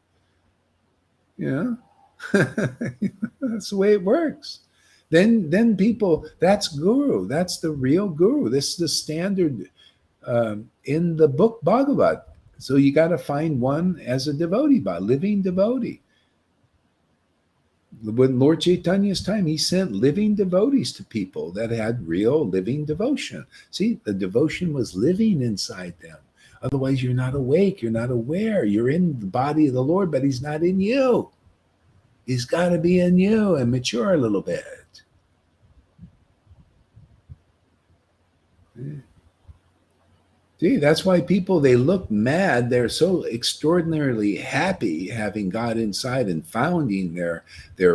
That's the way it works. Then people, that's guru. That's the real guru. This is the standard in the book Bhagavat. So you got to find one as a devotee, living devotee. When Lord Chaitanya's time, he sent living devotees to people that had real living devotion. See, the devotion was living inside them. Otherwise, you're not awake. You're not aware. You're in the body of the Lord, but he's not in you. He's got to be in you and mature a little bit. See, that's why people, they look mad. They're so extraordinarily happy having got inside and finding their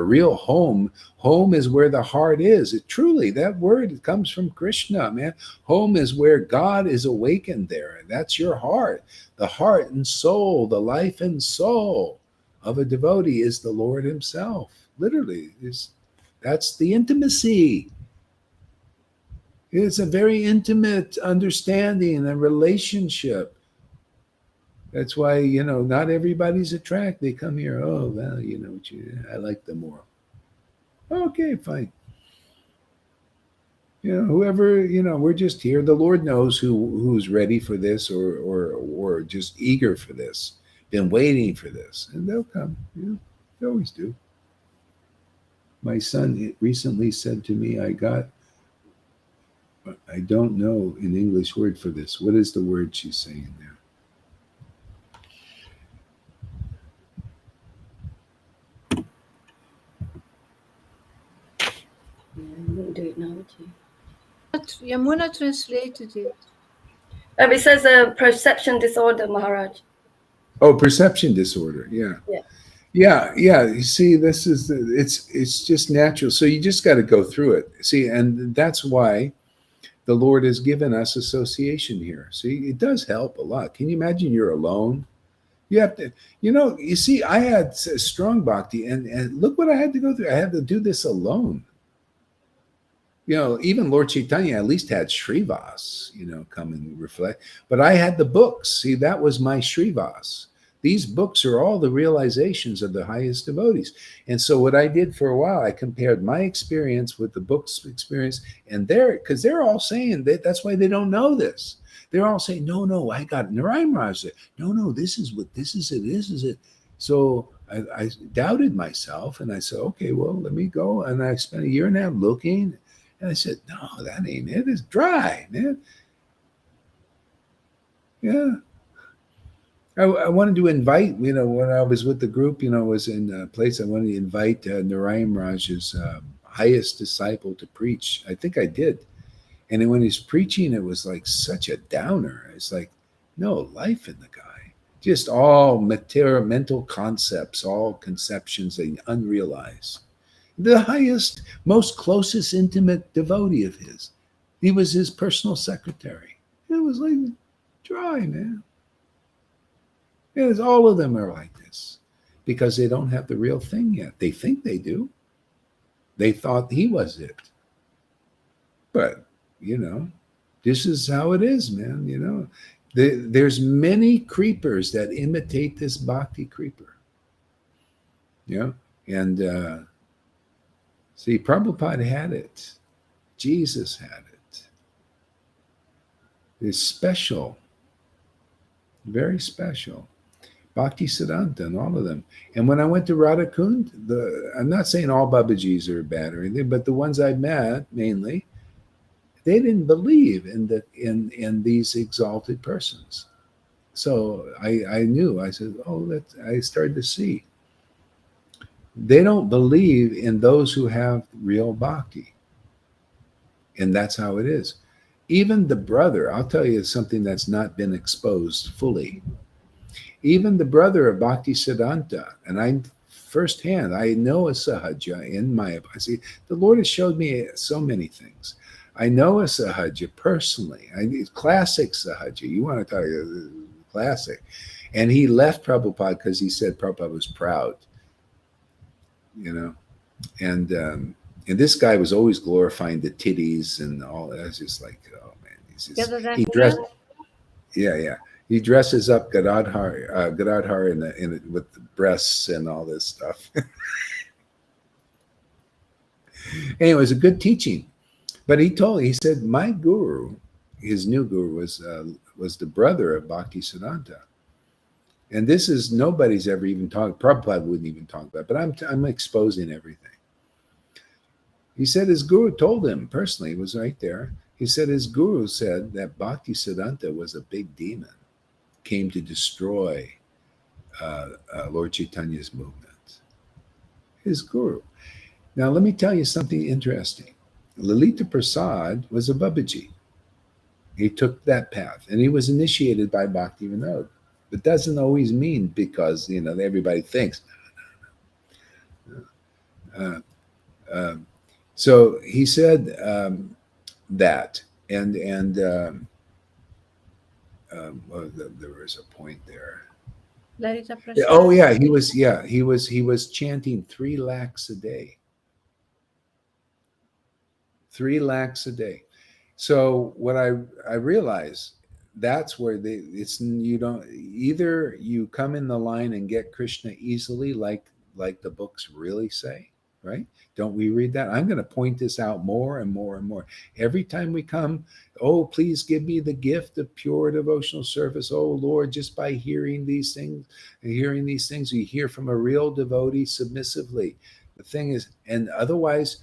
real home. Home is where the heart is. It truly, that word comes from Krishna, man. Home is where God is awakened there. And that's your heart. The heart and soul, the life and soul of a devotee is the Lord himself. Literally, that's the intimacy. It's a very intimate understanding and relationship. That's why, not everybody's attracted. They come here, oh, well, I like them more. Okay, fine. Whoever, we're just here. The Lord knows who's ready for this or just eager for this, been waiting for this, and they'll come. They always do. My son recently said to me, I don't know an English word for this. What is the word she's saying there? Do it now. Yamuna translated it. It says a perception disorder, Maharaj. Oh, perception disorder. Yeah. Yeah. You see, it's just natural. So you just got to go through it. See, and that's why the Lord has given us association here. See, it does help a lot. Can you imagine you're alone? You have to, you see, I had strong bhakti, and look what I had to go through. I had to do this alone. Even Lord Chaitanya at least had Srivas, come and reflect. But I had the books. See, that was my Srivas. These books are all the realizations of the highest devotees. And so what I did for a while, I compared my experience with the book's experience, and because they're all saying that's why they don't know this. They're all saying, no, I got Narayan Raj. No, this is it. So I doubted myself, and I said, okay, well, let me go. And I spent a year and a half looking, and I said, no, that ain't it. It's dry, man. Yeah. I wanted to invite, when I was with the group, was in a place, I wanted to invite Narayan Raj's highest disciple to preach. I think I did. And then when he's preaching, it was like such a downer. It's like, no life in the guy. Just all mental concepts, all conceptions that unrealized. The highest, most closest, intimate devotee of his. He was his personal secretary. It was like dry, man. Yes, all of them are like this because they don't have the real thing yet. They think they do. They thought he was it. But, this is how it is, man. There's many creepers that imitate this bhakti creeper. And see, Prabhupada had it. Jesus had it. It's special. Very special. Bhakti Siddhanta and all of them. And when I went to Radha Kund, I'm not saying all Babajis are bad or anything, but the ones I met mainly, they didn't believe in these exalted persons. So I knew. I said, I started to see. They don't believe in those who have real bhakti. And that's how it is. Even the brother, I'll tell you something that's not been exposed fully. Even the brother of Bhakti Siddhanta, and I firsthand, I know a sahaja in my, see, the Lord has showed me so many things. I know a sahaja personally. Classic sahaja. You want to talk classic. And he left Prabhupada because he said Prabhupada was proud. And this guy was always glorifying the titties and all that. I was just like, oh man, he dressed. Yeah. He dresses up Gadadhar with the breasts and all this stuff. Anyway, it was a good teaching. But he said, my guru, his new guru was the brother of Bhakti Siddhanta. And this is, nobody's ever even talked, Prabhupada wouldn't even talk about it, but I'm exposing everything. He said his guru told him personally, he was right there. He said his guru said that Bhakti Siddhanta was a big demon, came to destroy Lord Chaitanya's movement. His guru. Now, let me tell you something interesting. Lalita Prasad was a Babaji. He took that path, and he was initiated by Bhakti Vinod. It doesn't always mean because everybody thinks. Uh, um, so he said that, well, there was a point there. Lalita Oh Prasad. yeah, he was chanting 3 lakhs a day. 3 lakhs a day. So what I realize, that's where you don't, either you come in the line and get Krishna easily, like the books really say, right? Don't we read that? I'm going to point this out more and more and more every time we come. Oh, please give me the gift of pure devotional service. Oh Lord, just by hearing these things, we hear from a real devotee submissively. The thing is, and otherwise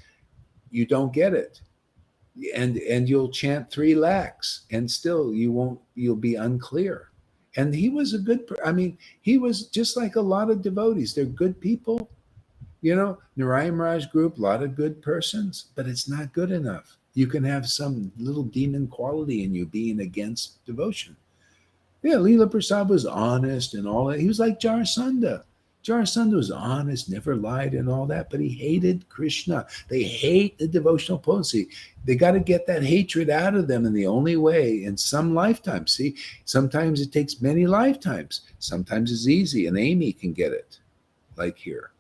you don't get it, and you'll chant 3 lakhs and still you'll be unclear. And he was a good, he was just like a lot of devotees. They're good people, Narayan Raj group, a lot of good persons, but it's not good enough. You can have some little demon quality in you being against devotion. Yeah, Leela Prasad was honest and all that. He was like Jarasandha. Jarasandha was honest, never lied and all that, but he hated Krishna. They hate the devotional potency. They got to get that hatred out of them, and the only way, in some lifetimes, see, sometimes it takes many lifetimes. Sometimes it's easy, and Amy can get it, like here.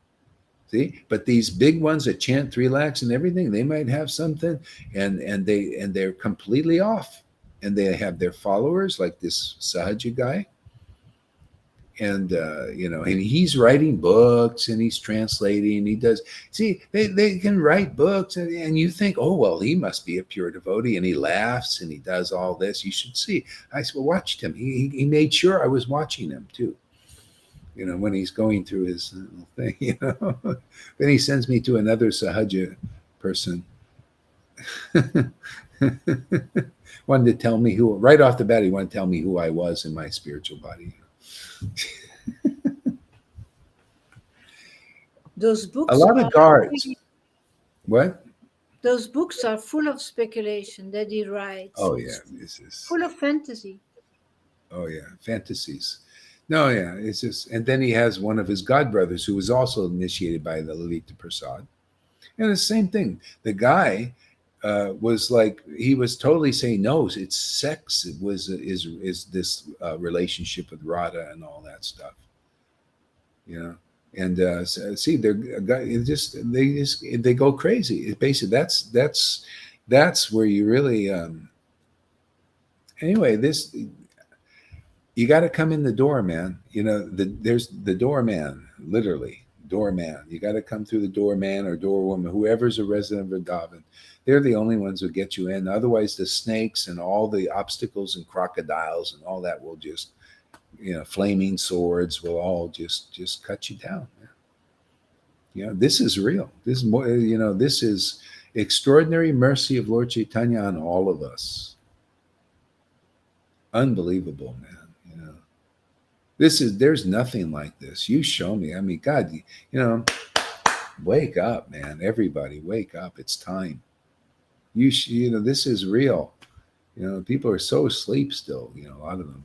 See, but these big ones that chant 3 lakhs and everything, they might have something, and they're completely off. And they have their followers, like this Sahaja guy. And and he's writing books and he's translating. He does, see, they can write books, and you think, oh well, he must be a pure devotee, and he laughs and he does all this. You should see. I watched him. He made sure I was watching him too. When he's going through his thing. Then he sends me to another Sahaja person. Wanted to tell me who, right off the bat, he wanted to tell me who I was in my spiritual body. Those books A lot of guards. What? Those books are full of speculation that he writes. Oh yeah, this is full of fantasy. Oh yeah, fantasies. No, yeah, it's just, and then he has one of his godbrothers who was also initiated by the Lalita Prasad, and the same thing. The guy was like, he was totally saying no, it's sex. It was is this relationship with Radha and all that stuff, And see, they go crazy. Basically, that's where you really. Anyway, you got to come in the door, man. There's the doorman, literally doorman. You got to come through the doorman or doorwoman, whoever's a resident of Vrindavan. They're the only ones who get you in. Otherwise, the snakes and all the obstacles and crocodiles and all that will just, flaming swords will all just cut you down. This is real. This is more. This is extraordinary mercy of Lord Chaitanya on all of us. Unbelievable, man. There's nothing like this. You show me. I mean, God, wake up, man. Everybody wake up. It's time. This is real. People are so asleep still, a lot of them.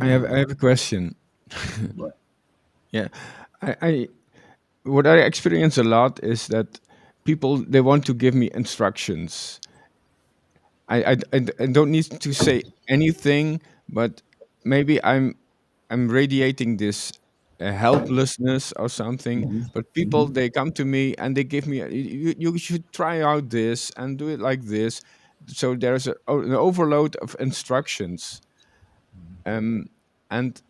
I have a question. What? Yeah, I what I experience a lot is that people, they want to give me instructions. I don't need to say anything, but maybe I'm radiating this helplessness or something. Mhm. But people, they come to me and they give me, you should try out this and do it like this. So there's an overload of instructions, um, and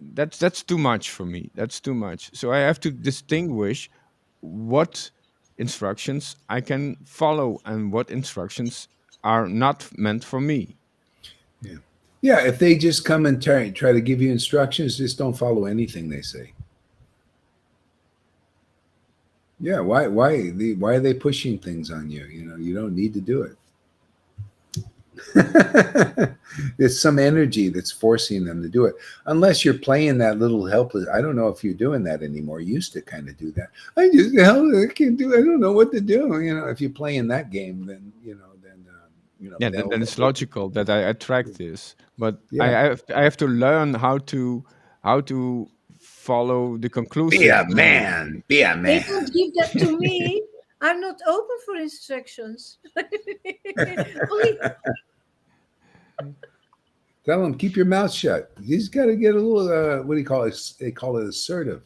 that's too much for me. That's too much. So I have to distinguish what instructions I can follow and what instructions are not meant for me. Yeah. Yeah, if they just come and try to give you instructions, just don't follow anything they say. Yeah, why are they pushing things on you? You don't need to do it. There's some energy that's forcing them to do it. Unless you're playing that little helpless. I don't know if you're doing that anymore. You used to kind of do that. I can't do. I don't know what to do. If you're playing that game, then Yeah, then it's logical that I attract this, but Yeah. I have to learn how to follow the conclusive Be a view. man. Be a They man. don't give that to me. I'm not open for instructions. Only Tell him keep your mouth shut. He's got to get a little. What do you call it? They call it assertive.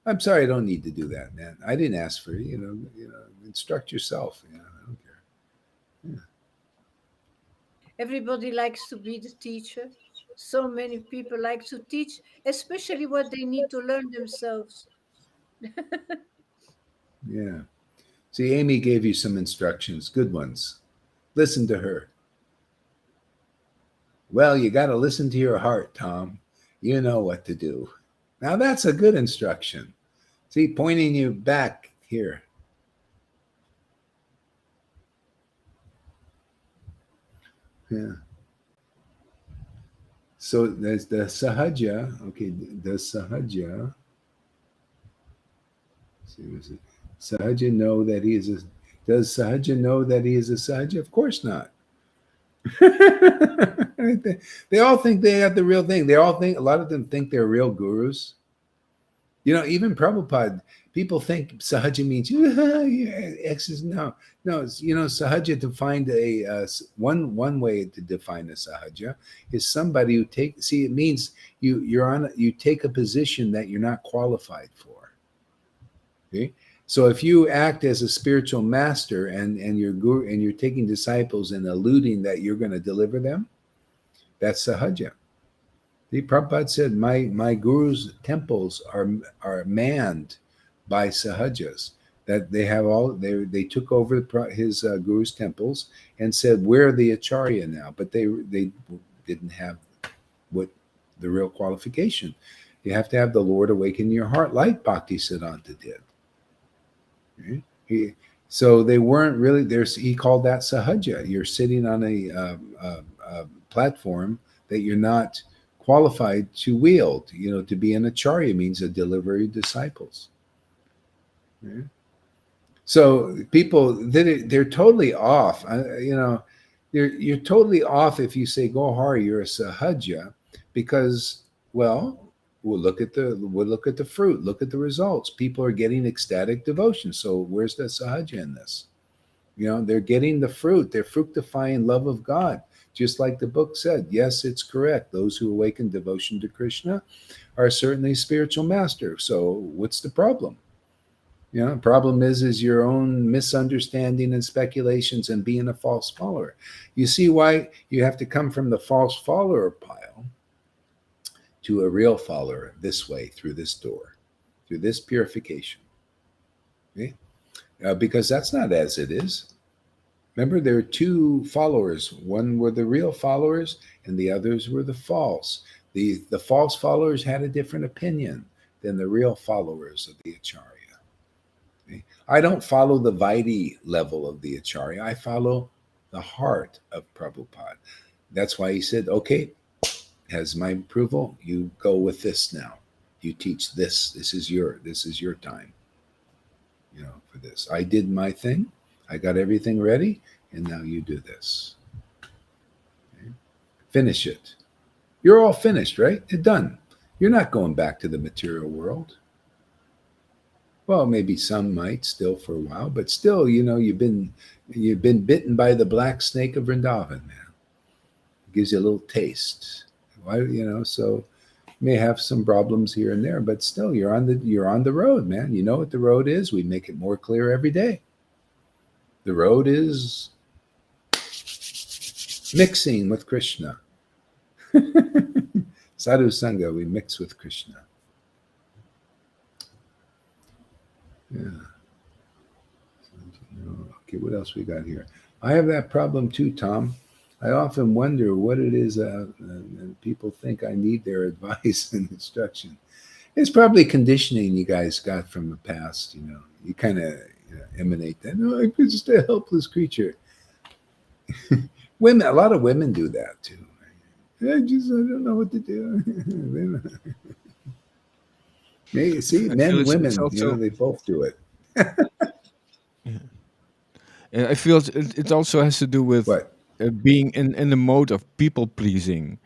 I'm sorry, I don't need to do that, man. I didn't ask for you. Instruct yourself. I don't care. everybody likes to be the teacher. So many people like to teach, especially what they need to learn themselves. Yeah. See, Amy gave you some instructions, good ones. Listen to her. Well, you got to listen to your heart, Tom. You know what to do. Now that's a good instruction. See, pointing you back here. Yeah. So there's the sahaja. Okay, the sahaja. See, was it sahaja know that he is a? Does sahaja know that he is a sahaja? Of course not. They all think they have the real thing. They all think, a lot of them think they're real gurus. Even Prabhupada, people think sahaja means X's. No. Sahaja, to find one way to define a sahaja is somebody who it means you take a position that you're not qualified for. Okay. So if you act as a spiritual master and you're guru and you're taking disciples and alluding that you're going to deliver them, that's sahaja. The Prabhupada said, my guru's temples are manned by sahajas. That they took over his guru's temples and said, we're the acharya now. But they didn't have what the real qualification. You have to have the Lord awaken your heart, like Bhaktisiddhanta did. So they weren't really there. He called that sahaja. You're sitting on a platform that you're not qualified to wield. To be an acharya means a delivery of disciples. So people, they're totally off. You're totally off if you say Gohari, you're a sahaja, because we'll look at the fruit, look at the results. People are getting ecstatic devotion. So where's the sahaja in this? They're getting the fruit. They're fructifying love of God. Just like the book said, yes, it's correct. Those who awaken devotion to Krishna are certainly spiritual master. So what's the problem? The problem is your own misunderstanding and speculations and being a false follower. You see why you have to come from the false follower pile to a real follower this way, through this door, through this purification. Okay? Because that's not as it is. Remember, there are two followers. One were the real followers, and the others were the false. The false followers had a different opinion than the real followers of the Acharya. Okay? I don't follow the Vaidhi level of the Acharya. I follow the heart of Prabhupada. That's why he said, okay, has my approval, you go with this now. You teach this. This is your time. For this. I did my thing. I got everything ready, and now you do this. Okay? Finish it. You're all finished, right? You're done. You're not going back to the material world. Well, maybe some might still for a while, but still, you've been bitten by the black snake of Vrindavan, man. It gives you a little taste. Why, so may have some problems here and there, but still you're on the road, man. You know what the road is. We make it more clear every day. The road is mixing with Krishna. Sadhu Sangha, we mix with Krishna. Yeah. Okay, what else we got here? I have that problem too, Tom. I often wonder what it is and people think I need their advice and instruction. It's probably conditioning you guys got from the past. You kind of emanate that. No, I'm just a helpless creature. A lot of women do that too. I don't know what to do. Hey, see, I men, feel it's women, also they both do it. yeah. I feel it also has to do with What? being in the mode of people pleasing,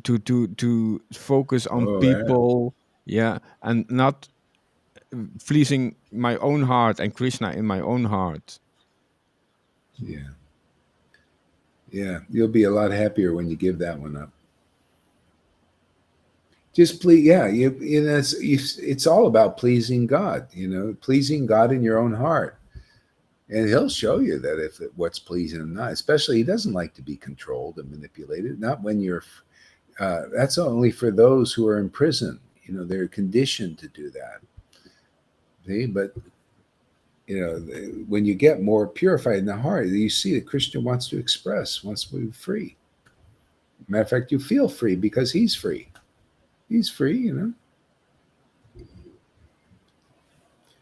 to focus on Oh, yeah. people, yeah, and not pleasing my own heart and Krishna in my own heart. Yeah. Yeah. You'll be a lot happier when you give that one up. Just please, yeah. It's all about pleasing God. Pleasing God in your own heart, and He'll show you that if what's pleasing or not. Especially, He doesn't like to be controlled and manipulated. Not when you're. That's only for those who are in prison. They're conditioned to do that. See, but when you get more purified in the heart, you see that Krishna wants to express, wants to be free. Matter of fact, you feel free because He's free. He's free.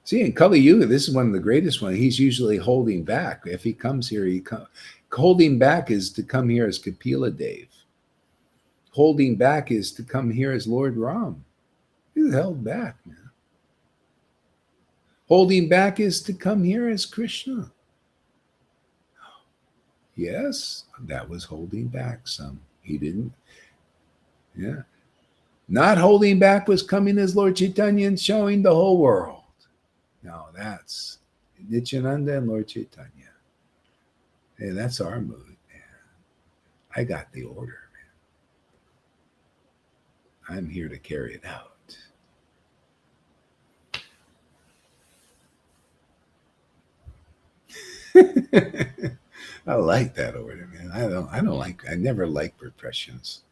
See, in Kali Yuga, this is one of the greatest ones. He's usually holding back. If he comes here, holding back is to come here as Kapila Dev. Holding back is to come here as Lord Ram. He's held back, man. Holding back is to come here as Krishna. Yes, that was holding back some. He didn't. Yeah. Not holding back was coming as Lord Chaitanya and showing the whole world. No, that's Nityananda and Lord Chaitanya. Hey, that's our mood, man. I got the order, man. I'm here to carry it out. I like that order, man. I never like repressions.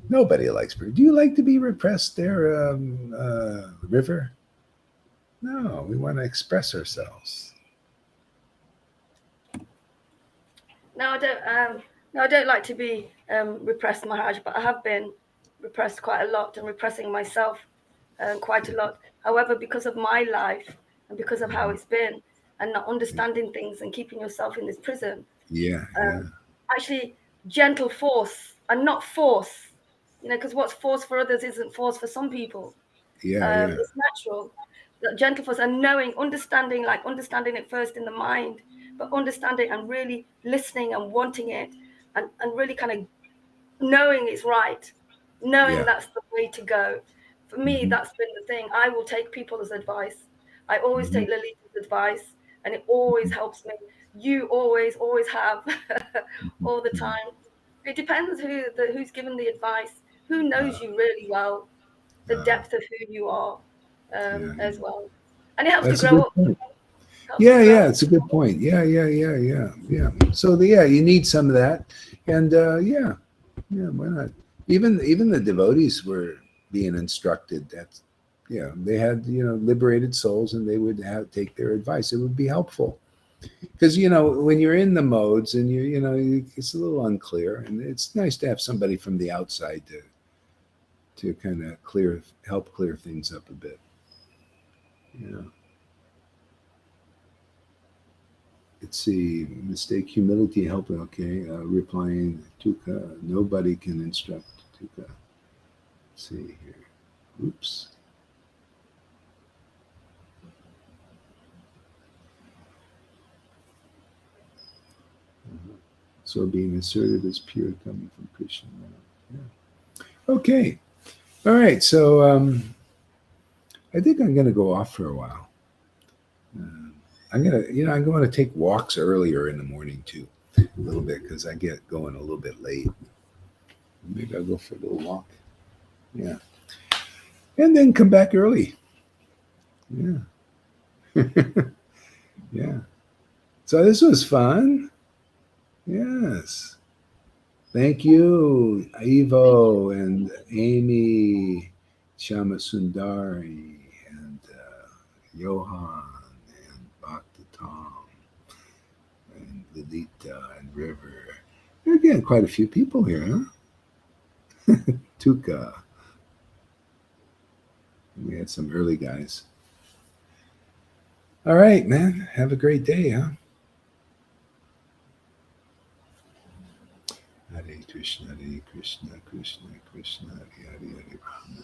Nobody likes. Do you like to be repressed there, River? No, we want to express ourselves. No, I don't. No, I don't like to be repressed, Maharaj, but I have been repressed quite a lot and repressing myself quite a lot. However, because of my life and because of how it's been and not understanding things and keeping yourself in this prison, Yeah. actually gentle force and not force, because what's force for others isn't force for some people. Yeah. It's natural. The gentle force and understanding it first in the mind, but understanding and really listening and wanting it and really kind of knowing it's right, knowing that's the way to go. For me, that's been the thing. I will take people's advice. I always take Lalita's advice, and it always helps me. You always have, all the time. It depends who's given the advice, who knows you really well, the depth of who you are, as well. And it helps to That's a grow good up. point. Helps to grow Yeah, up. it's a good point. Yeah. So you need some of that, and why not? Even the devotees were being instructed that, they had liberated souls, and they would take their advice. It would be helpful because when you're in the modes and it's a little unclear, and it's nice to have somebody from the outside to kind of help clear things up a bit. Let's see, mistake, humility, helping. Okay, replying, Tuka, nobody can instruct Tuka. Let's see here. Oops. So being assertive is pure coming from Krishna. Yeah. Okay. All right. So I think I'm going to go off for a while. I'm going to take walks earlier in the morning too, a little bit, because I get going a little bit late. Maybe I'll go for a little walk. Yeah. And then come back early. Yeah. Yeah. So this was fun. Yes. Thank you, Ivo and Amy, Shama Sundari, and Johan, and Bhakta Tom, and Lilita, and River. Again, quite a few people here, huh? Tuka. We had some early guys. All right, man. Have a great day, huh? Hare Krishna, Hare Krishna, Krishna Krishna, Hare Hare, Hare Rama.